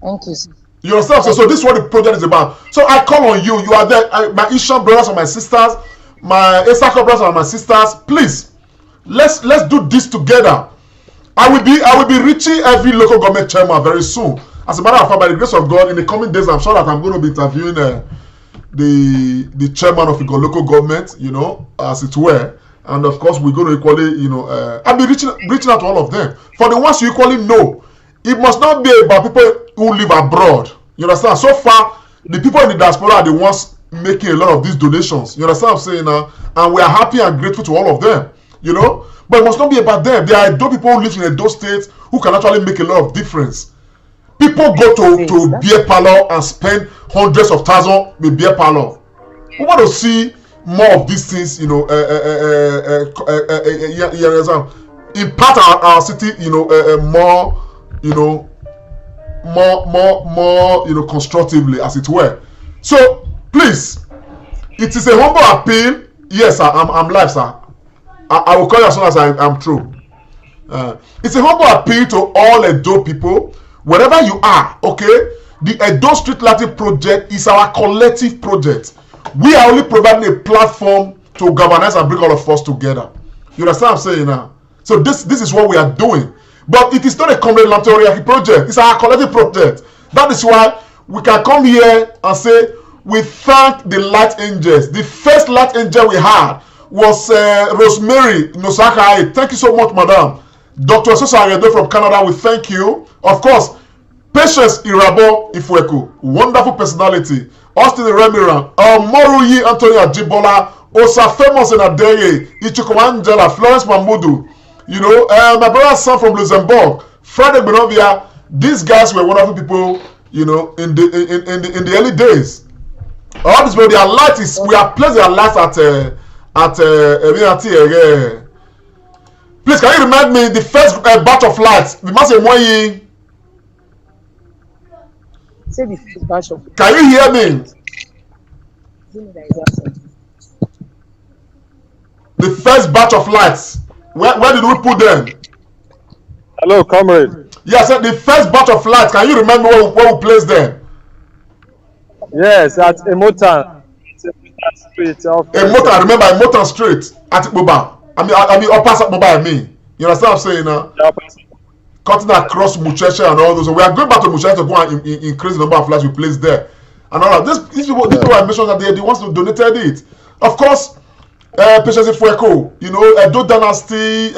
Thank you, sir. You understand? So this is what the project is about. So I call on you. You are there. My Ishan brothers and my sisters, my Esako brothers and my sisters. Please, let's do this together. I will be reaching every local government chairman very soon. As a matter of fact, by the grace of God, in the coming days, I'm sure that I'm going to be interviewing the chairman of the local government. You know, as it were. And of course, we're going to equally, you know, I'll be reaching out to all of them. For the ones you equally know, it must not be about people who live abroad. You understand? So far, the people in the diaspora are the ones making a lot of these donations. You understand what I'm saying now? And we are happy and grateful to all of them. You know? But it must not be about them. There are Edo people who live in Edo states who can actually make a lot of difference. People go to beer parlor and spend hundreds of thousands with beer parlor. We want to see more of these things, you know, impact our city, you know, more, you know, more, you know, constructively, as it were. So please, it is a humble appeal. Yes, sir, I'm live, sir. I will call you as soon as I'm through. It's a humble appeal to all Edo people, wherever you are. Okay, the Edo Street Lighting Project is our collective project. We are only providing a platform to galvanize and bring all of us together. You understand what I'm saying now? So this is what we are doing. But it is not a Comrade Lamte Oriaki project. It's our collective project. That is why we can come here and say we thank the light angels. The first light angel we had was Rosemary Nosaka. Thank you so much, madam. Dr. Sosa Aredo from Canada, we thank you. Of course, Patience Irabo Ifweku, wonderful personality. Austin Remiran, Moruyi Anthony Ajibola, Osa Famous in Adeye, Ichuku Angela, Florence Mamudu, you know, my brother's son from Luxembourg, Friday Benovia. These guys were wonderful people, you know, in the early days. All this, their light is, we have placed their lights please, can you remind me the first batch of lights? We must say one. Say the first batch of. Can you hear me? The first batch of lights. Where did we put them? Hello, comrade. Yes, the first batch of lights. Can you remember where we placed them? Yes, at Emotan. Street. Emotan, I remember Emotan Street at Boba. I mean, opposite Boba. I mean, you understand what I'm saying now? Yeah, cutting across Muchesha and all those. So we are going back to Muchesha to go and increase the number of lights we place there. And all that. These people I mentioned that they want to donated it. Of course, Patience Ifweko, you know, Edo Dynasty,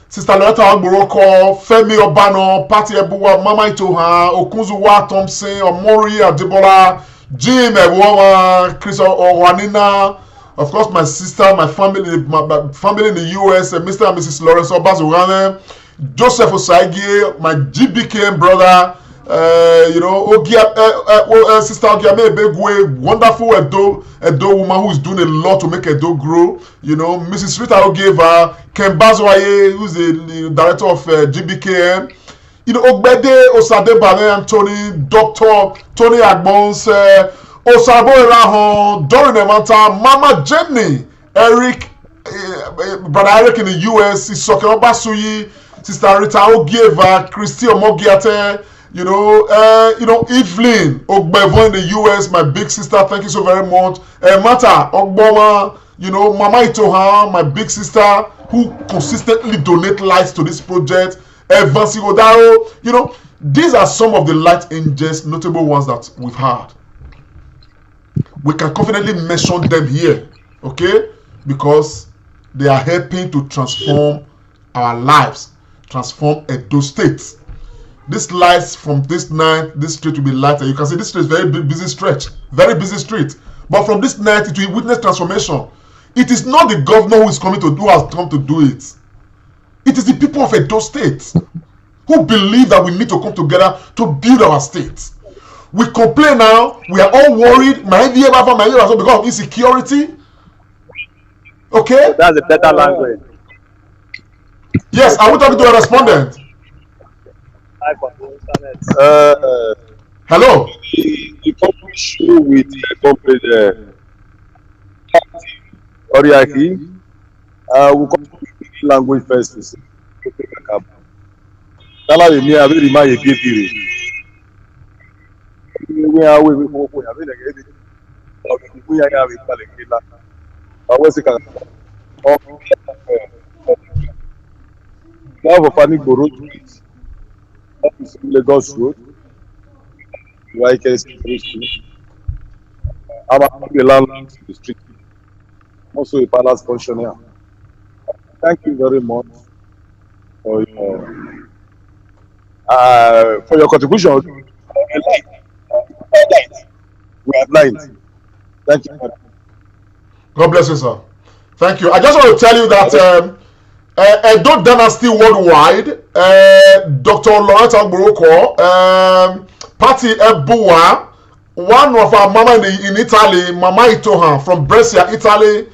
Sister Loretta Anigboro, Femi Obano, Patti Ebuwa, Mama Itoha, Okunzuwa Thompson, Omori Adebola, Jim Ebuwa, Chris Owanina, of course my sister, my family in the US, Mr. and Mrs. Lawrence Obazurane, Joseph Osagie, my GBKM brother, you know, Sister Ogiame Ebegwe, wonderful Edo woman who is doing a lot to make Edo grow. You know, Mrs. Rita Ogeva, Ken Bazwaye, who's the director of GBKM. You know, Ogbede Osade Bane Anthony, Dr. Tony Agbons, Osabo Erahon, Dorin Emanta, Mama Jenny, Eric, Brother Eric in the US, Isoke Obasuyi, Sister Rita Ogieva, Christy Omogiate, you know, Evelyn Ogbevo in the US, my big sister, thank you so very much. Mata Ogboma, you know, Mama Itoha, my big sister, who consistently donate lights to this project. Vansi Odaro, you know, these are some of the light angels, notable ones that we've had. We can confidently mention them here, okay? Because they are helping to transform our lives, transform Edo State. These lights from this night, this street will be lighter. You can see this street is very busy stretch, very busy street. But from this night, it will witness transformation. It is not the governor who is coming to do, who has come to do it. It is the people of Edo State who believe that we need to come together to build our state. We complain now, we are all worried, because of insecurity. Okay? That's a better language. Yes, are we talking to a respondent? Hello. The company show with corporate Oriaki. We come with language first to say. Tala de mia very ma ye gepire. We are we for ya very get it. We are we pale kila. Awo se kan. Now of Anigboro Street, up is Lagos Road, YK Street. I'm a landlord to the street. I'm also a palace functionary. Thank you very much for your contribution. We are blind. Thank you. God bless you, sir. Thank you. I just want to tell you that Edo Dynasty Worldwide, Dr. Laurent Agboroko, Patty Ebuwa, one of our mama in Italy, Mama Itohan from Brescia, Italy,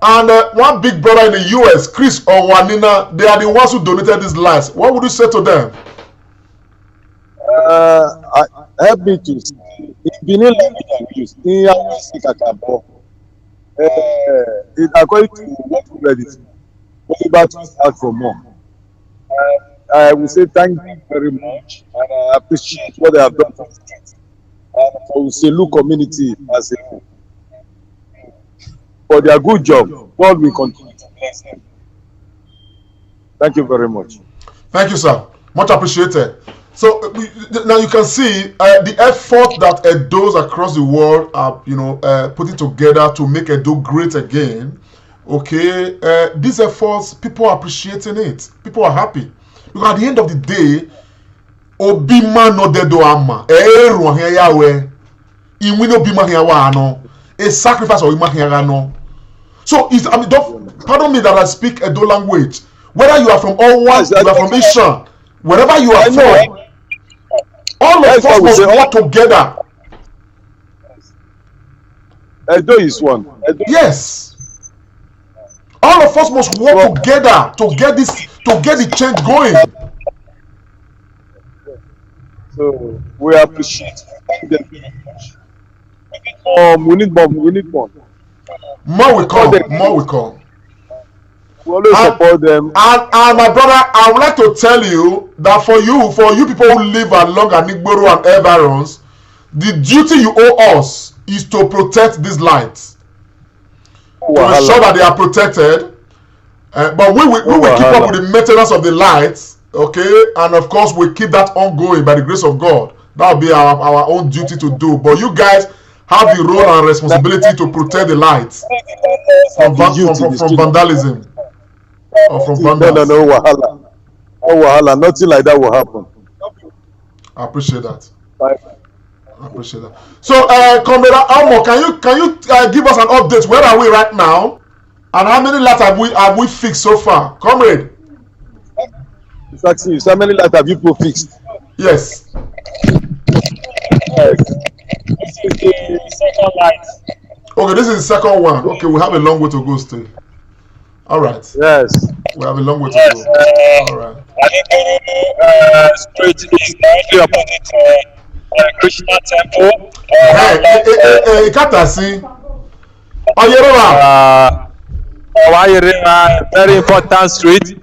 and one big brother in the US, Chris Owanina. They are the ones who donated these lives. What would you say to them? Help me to see. In Benin language I use, in Awasi Kakabo, according to what we read it, we're about to start from more. I will say thank you very much, and I appreciate what they have done for the street and for Uselu community as a whole. For their good job. God will continue to bless them. Thank you very much. Thank you, sir. Much appreciated. So now you can see the effort that Edos across the world are, putting together to make Edo great again. Okay, these efforts, people are appreciating it. People are happy because at the end of the day, Obima no dedo ama. A sacrifice of Imahirano. So pardon me that I speak Edo language. Whether you are from Owa, you are from Ishan, wherever you are from, all of us must work together. Edo is one. Yes. All of us must work together to get the change going. So we appreciate. Thank them very much. We need more. More will come. We always support them. And my brother, I would like to tell you that for you people who live along Anigboro and environs, the duty you owe us is to protect these lights. To ensure that they are protected. But we will keep up with the maintenance of the lights, okay? And of course, we keep that ongoing by the grace of God. That will be our own duty to do. But you guys have the role and responsibility to protect the lights from vandalism. Or from vandals. No, wahala. Nothing like that will happen. I appreciate that. So, Comrade Almo, can you give us an update? Where are we right now? And how many lights have we fixed so far? Comrade. It's asking you, how many lights have you fixed? Yes. This is the second light. Okay, this is the second one. Okay, we have a long way to go still. All right. Yes. We have a long way to go. All right. Anigboro Street is directly opposite Krishna Temple. Ikatasi. Oyerova. Oyerova, very important street.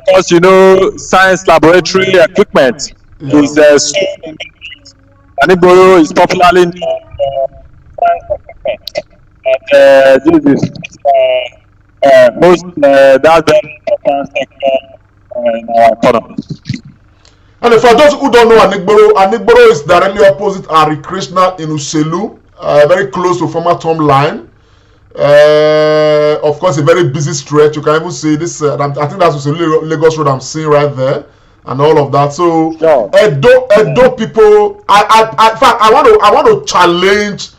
Because science laboratory equipment is Anigboro is popularly known for science equipment. And this is most that's very important sector in our economy. And for those who don't know Anigboro is directly opposite Hari Krishna in Uselu, very close to former Tom line. Of course, a very busy stretch. You can even see this. I think that's Uselu Lagos Road I'm seeing right there, and all of that. So, Edo people, in fact, I want to challenge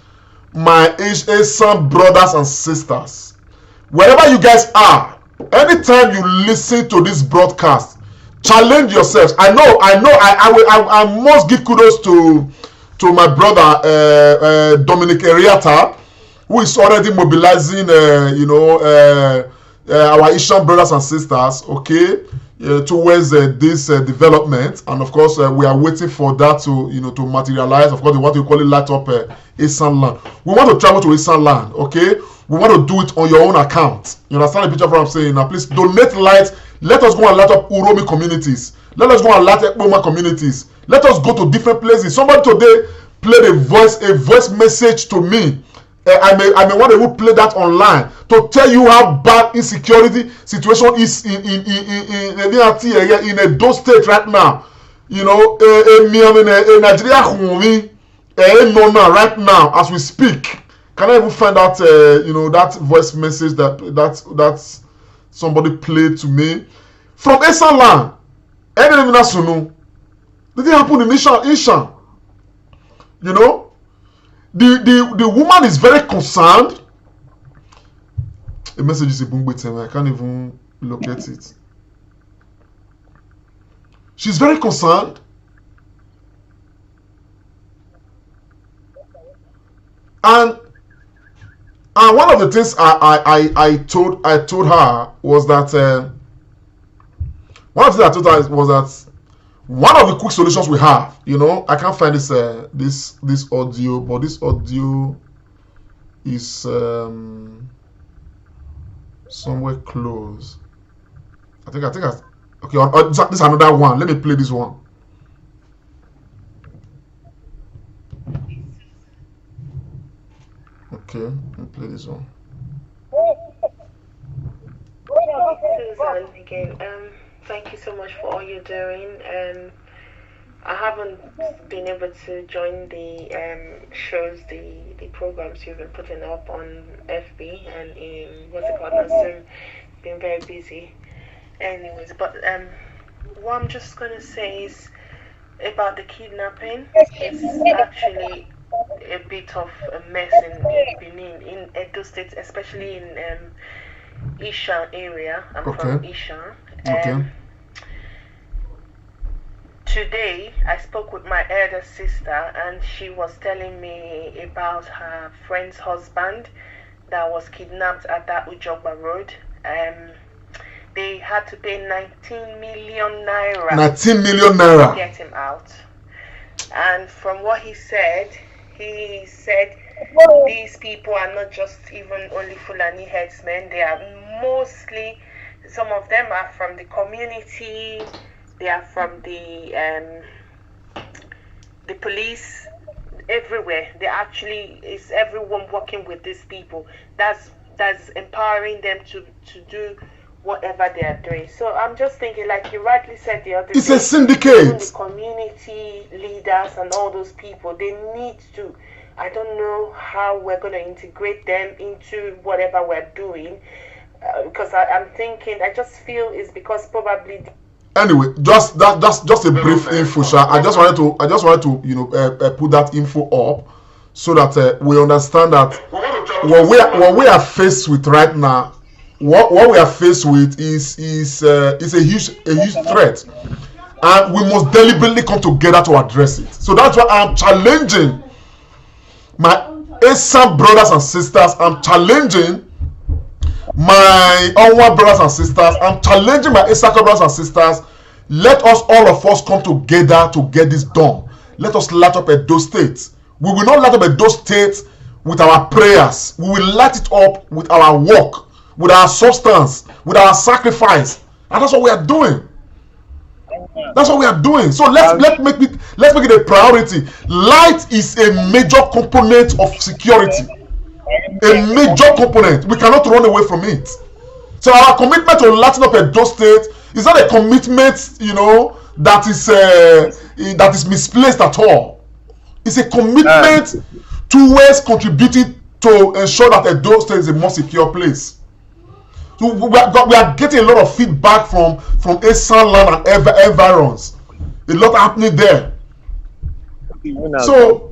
my Asian brothers and sisters, wherever you guys are. Anytime you listen to this broadcast, challenge yourselves. I know. I must give kudos to my brother Dominic Eriata, who is already mobilizing, our Asian brothers and sisters. Okay, towards this development, and of course we are waiting for that to to materialize. Of course, they want to call it light up Eastern land. We want to travel to Eastern land, okay? We want to do it on your own account. You understand the picture of what I'm saying? Now, please donate light. Let us go and light up Uromi communities. Let us go and light up Boma communities. Let us go to different places. Somebody today played a voice message to me. I may want to play that online to tell you how bad insecurity situation is in Edo State right now. In Nigeria, right now as we speak. Can I even find out that voice message that somebody played to me from Eastern land? Did it happen in Ishan? The woman is very concerned. The message is a boom with him. I can't even locate it. She's very concerned. And one of the things I told her was that one of the things I told her was that one of the quick solutions we have, I can't find this audio, but this audio is somewhere close. I think okay. This is another one. Let me play this one. Okay, let me play this one. Susan again. Thank you so much for all you're doing. I haven't been able to join the shows, the programs you've been putting up on FB and in what's it called, Zoom. Been very busy. Anyways, but what I'm just gonna say is about the kidnapping. It's actually a bit of a mess in Benin, in Edo State, especially in Isha area. I'm from Isha. Okay. Today, I spoke with my elder sister, and she was telling me about her friend's husband that was kidnapped at that Ujogba Road. They had to pay 19 million naira. 19 million naira to get him out. And from what he said these people are not just even only Fulani headsmen. They are mostly, some of them are from the community. They are from the police, everywhere. They actually, it's everyone working with these people. That's empowering them to do whatever they are doing. So I'm just thinking, like you rightly said the other day, it's a syndicate. The community leaders and all those people, they need to, I don't know how we're going to integrate them into whatever we're doing, because I'm thinking, I just feel it's because probably anyway, just a brief info, Sha. I just wanted to put that info up so that we understand that what we are faced with right now, what we are faced with is a huge threat, and we must deliberately come together to address it. So that's why I'm challenging my Esan brothers and sisters. I'm challenging my Onwa brothers and sisters. I'm challenging my Esaka brothers and sisters. Let us, all of us, come together to get this done. Let us light up Edo State. We will not light up Edo State with our prayers. We will light it up with our work, with our substance, with our sacrifice. And that's what we are doing. That's what we are doing. So let's make it a priority. Light is a major component of security. A major component. We cannot run away from it. So our commitment to lighting up Edo State is not a commitment, that is misplaced at all. It's a commitment towards contributing to ensure that Edo State is a more secure place. So we are getting a lot of feedback from Esan land and environs. A lot happening there. So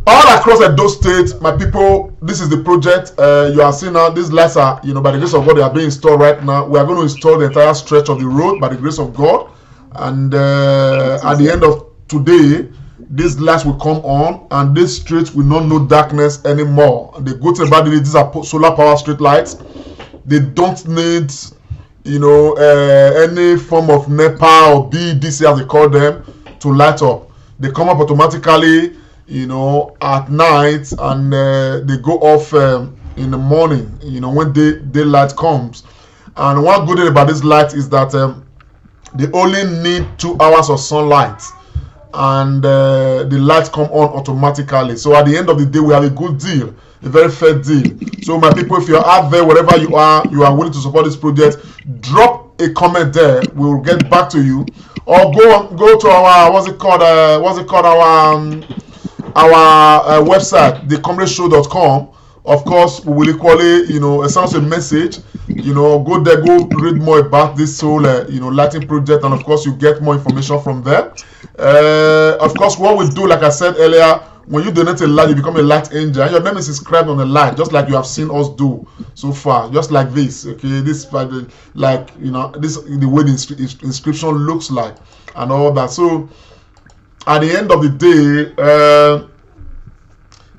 all across Edo State, my people, this is the project. You are seeing now, these lights are, by the grace of God, they are being installed right now. We are going to install the entire stretch of the road by the grace of God. And at the end of today, these lights will come on, and this street will not know darkness anymore. The good thing about it is these are solar power street lights. They don't need, any form of NEPA or BDC as they call them to light up. They come up automatically, at night, and they go off in the morning, when daylight comes. And one good thing about this light is that they only need 2 hours of sunlight, and the lights come on automatically. So at the end of the day, we have a good deal, a very fair deal. So my people, if you're out there, wherever you are willing to support this project, drop a comment there. We will get back to you, or go to our our website, thecomradeshow.com. Of course, we will equally, send a message. Go there, go read more about this whole, lighting project, and of course, you get more information from there. Of course, what we do, like I said earlier, when you donate a light, you become a light angel. Your name is inscribed on the light, just like you have seen us do so far, just like this. Okay, this this the way the inscription looks like, and all that. So, at the end of the day,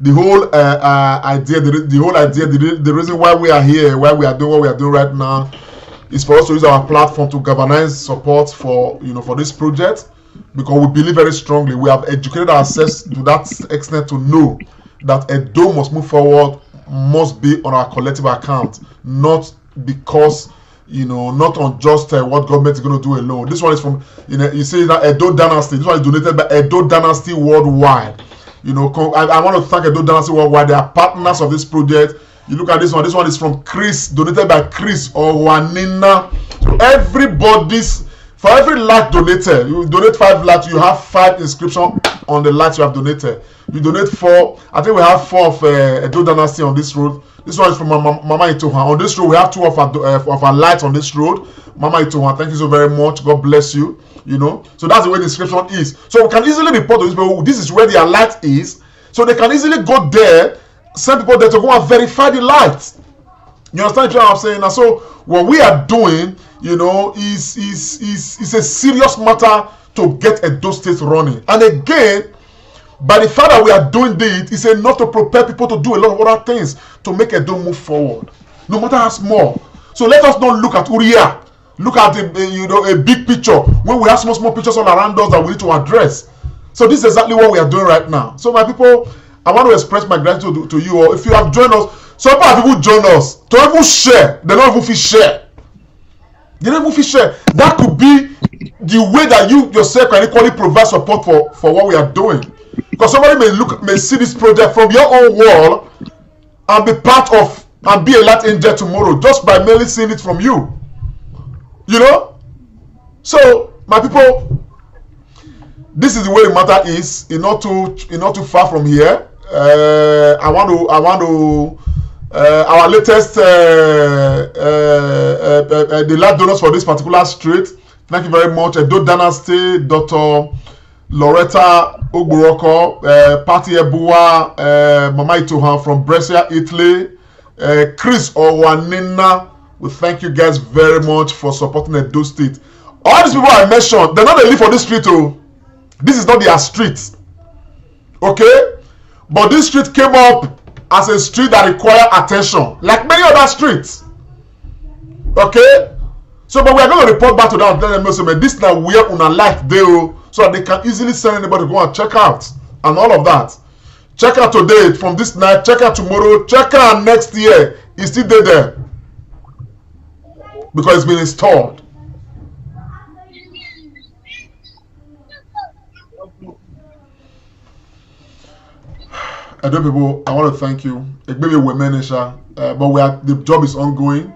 the whole idea, the reason why we are here, why we are doing what we are doing right now, is for us to use our platform to galvanize support for for this project, because we believe very strongly. We have educated ourselves to that extent to know that a dome must move forward, must be on our collective account, not because not on just what government is going to do alone. This one is from you see that Edo Dynasty. This one is donated by Edo Dynasty Worldwide. I want to thank Edo Dynasty Worldwide. They are partners of this project. You look at this one. This one is from Chris, donated by Chris or Juanina. So for every light donated, you donate 5 lights, you have 5 inscriptions on the lights you have donated. You donate 4. I think we have 4 of Edo Dynasty on this road. This one is from Mama Itoha. On this road, we have 2 of our lights on this road. Mama Itoha, thank you so very much. God bless you. So that's the way the inscription is. So we can easily report to these people, this is where their light is. So they can easily go there, send people there to go and verify the light. You understand what I'm saying? And so what we are doing, is a serious matter to get Edo State running. And again, by the fact that we are doing this, it's enough to prepare people to do a lot of other things to make Edo move forward, no matter how small. So let us not look at Uriah. Look at a big picture when we have small pictures all around us that we need to address. So this is exactly what we are doing right now. So my people, I want to express my gratitude to you all. If you have joined us, some people join us to even share. They don't even feel share. That could be the way that you yourself can equally provide support for what we are doing. Because somebody may see this project from your own wall and be part of and be a light angel tomorrow just by merely seeing it from you. So my people, this is the way the matter is. Not too far from here. I want to our latest the last donors for this particular street. Thank you very much. Edo Dynasty, Dr. Loretta Ogburoko, Patti Ebuwa, Mama Itohan from Brescia, Italy, Chris Owanina. We thank you guys very much for supporting Edo State. All these people I mentioned, they're not they live for this street. This is not their street. Okay? But this street came up as a street that requires attention, like many other streets. Okay? So, but we are going to report back to them and tell them, this is now where una light they so that they can easily send anybody to go and check out and all of that. Check out today from this night, check out tomorrow, check out next year. It's still there because it's been installed. Edo people, I want to thank you. Maybe we manage, but the job is ongoing.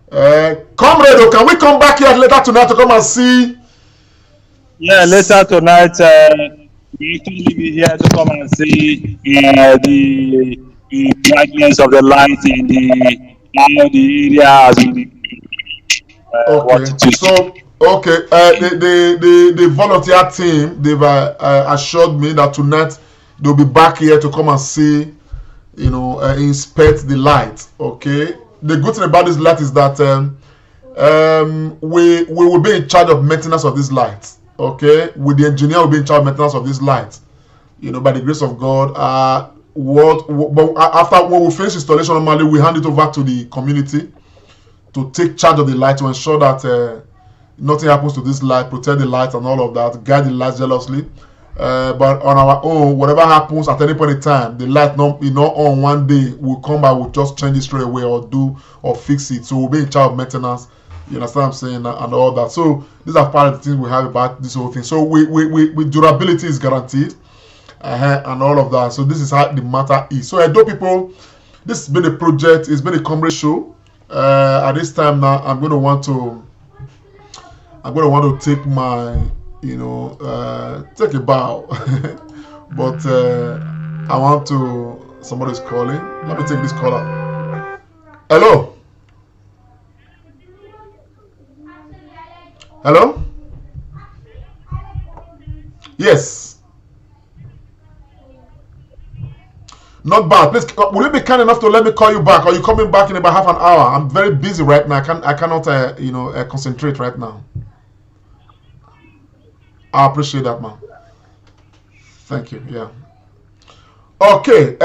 Comrade, can we come back here later tonight to come and see? Yeah, later tonight we actually be here to come and see the brightness of the light in the area as we the volunteer team, they've assured me that tonight they'll be back here to come and see, inspect the light. Okay. The good thing about this light is that we will be in charge of maintenance of this light. Okay, with the engineer will be in charge of maintenance of this light. By the grace of God. But after when we finish installation, normally we hand it over to the community to take charge of the light, to ensure that nothing happens to this light, protect the light and all of that, guide the light jealously. But on our own, whatever happens at any point in time, the light not on one day, we'll come back, we'll just change it straight away or fix it. So we'll be in charge of maintenance. You understand what I'm saying, and all that. So these are part of the things we have about this whole thing. So we durability is guaranteed, and all of that. So this is how the matter is. So Edo people, this has been a project. It's been a comrade show. At this time now, I'm going to want to take my, take a bow. But I want to. Somebody's calling. Let me take this caller. Hello. Hello? Yes. Not bad. Please, will you be kind enough to let me call you back? Or are you coming back in about half an hour? I'm very busy right now. I cannot, concentrate right now. I appreciate that, man. Thank you. Yeah. Okay.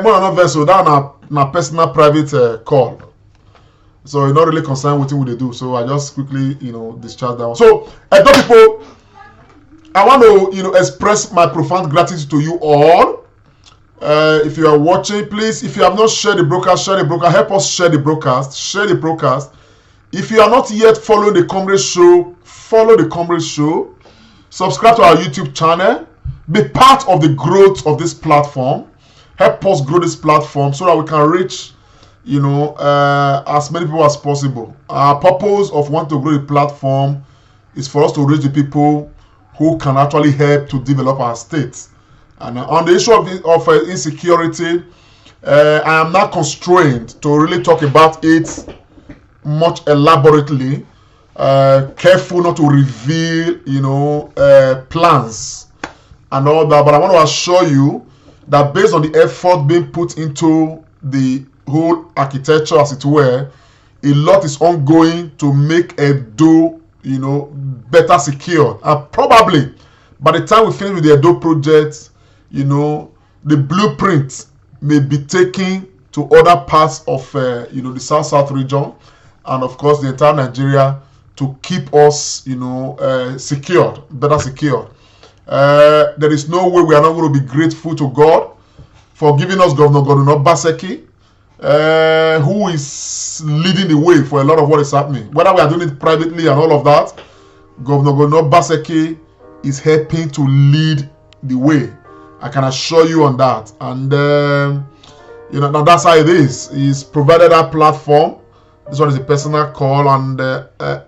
More than vessel. That na personal private call. So you're not really concerned with what they do. So I just quickly, discharge that one. So, people, I want to, express my profound gratitude to you all. If you are watching, please, if you have not shared the broadcast, share the broadcast. Help us share the broadcast. Share the broadcast. If you are not yet following the Comrade Show, follow the Comrade Show. Subscribe to our YouTube channel. Be part of the growth of this platform. Help us grow this platform so that we can reach as many people as possible. Our purpose of wanting to grow the platform is for us to reach the people who can actually help to develop our state. And on the issue of insecurity, I am not constrained to really talk about it much elaborately. Careful not to reveal, plans and all that. But I want to assure you that based on the effort being put into the whole architecture, as it were, a lot is ongoing to make Edo, better secured. And probably by the time we finish with the Edo project, the blueprint may be taken to other parts of, the South region, and of course the entire Nigeria, to keep us, secured, better secured. There is no way we are not going to be grateful to God for giving us Governor Godunno Obaseki, who is leading the way for a lot of what is happening. Whether we are doing it privately and all of that, Governor Godunno Obaseki is helping to lead the way. I can assure you on that. And, now that's how it is. He's provided that platform. This one is a personal call. And,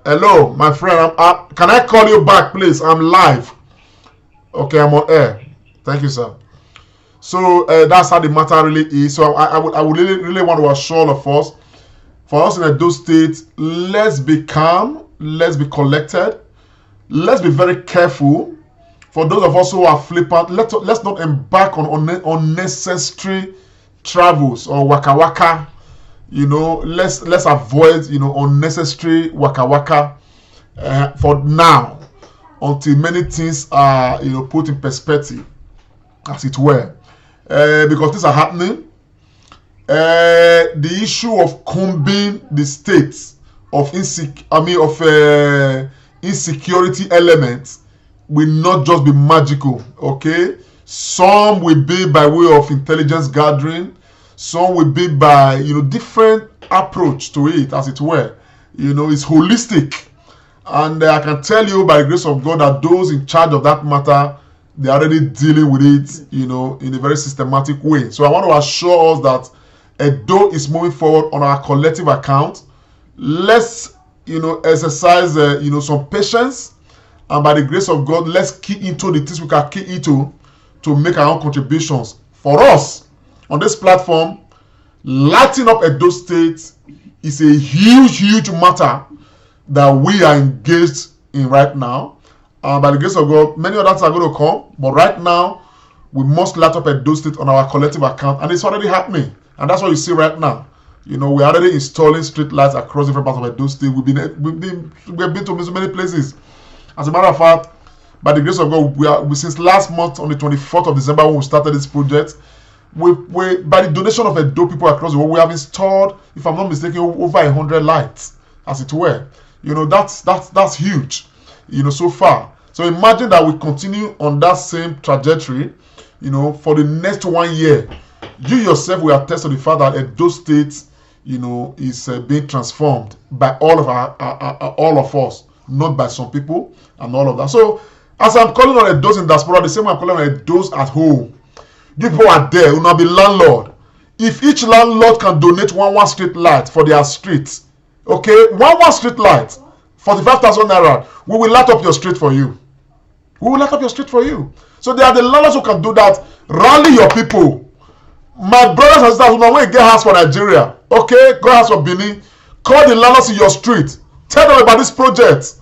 hello, my friend. Can I call you back, please? I'm live. Okay, I'm on air. Thank you, sir. So that's how the matter really is. So I would really want to assure all of us, for us in Edo State, let's be calm, let's be collected, let's be very careful. For those of us who are flippant, let's not embark on unnecessary travels or waka waka. Let's avoid unnecessary waka waka for now, until many things are put in perspective, as it were. Because things are happening. The issue of combing the states of insecurity elements will not just be magical. Okay, some will be by way of intelligence gathering, some will be by different approach to it, as it were. It's holistic, and I can tell you by the grace of God that those in charge of that matter, they're already dealing with it, in a very systematic way. So I want to assure us that Edo is moving forward on our collective account. Let's, exercise, some patience, and by the grace of God, let's key into the things we can key into to make our own contributions. For us, on this platform, lighting up Edo State is a huge matter that we are engaged in right now. By the grace of God, many others are going to come. But right now, we must light up Edo State on our collective account. And it's already happening. And that's what you see right now. We're already installing street lights across different parts of Edo State. We've been to so many places. As a matter of fact, by the grace of God, since last month on the 24th of December when we started this project, we by the donation of Edo people across the world, we have installed, if I'm not mistaken, over 100 lights as it were. That's huge, so far. So imagine that we continue on that same trajectory, for the next 1 year. You yourself will attest to the fact that Edo State, is being transformed by all of us, not by some people and all of that. So as I'm calling on Edos in diaspora, the same way I'm calling on Edos at home. You people are there, will not be landlord. If each landlord can donate one street light for their street, okay, one street light, 45,000 naira, we will light up your street for you. We will light up your street for you. So there are the landlords who can do that. Rally your people. My brothers and sisters, who know when you get house for Nigeria, okay, go house for Benin, call the landlords in your street. Tell them about this project.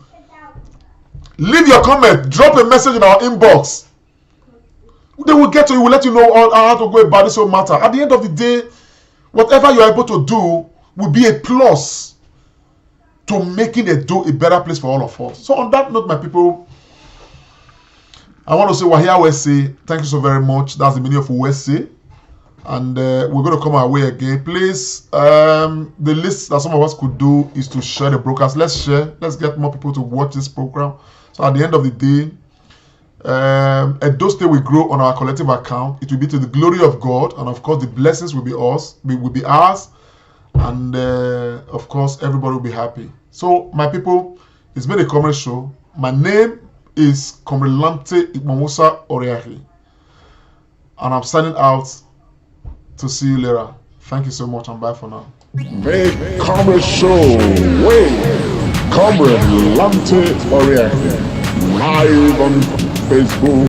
Leave your comment. Drop a message in our inbox. They will get to you. Will let you know how to go about this whole matter. At the end of the day, whatever you are able to do will be a plus to making Edo a better place for all of us. So on that note, my people, I want to say Wahia Wese. Thank you so very much. That's the meaning of Wese. And we're going to come our way again. Please, the least that some of us could do is to share the broadcast. Let's share. Let's get more people to watch this program. So at the end of the day, Edo State will grow on our collective account. It will be to the glory of God, and of course the blessings will be ours, and of course everybody will be happy. So my people, it's been a comedy show. My name is Comrade Lamte Ikmamusa Oriahi, and I'm signing out. To see you later. Thank you so much, and bye for now. Big Comrade Show with Comrade Lamte Oriahi, live on Facebook.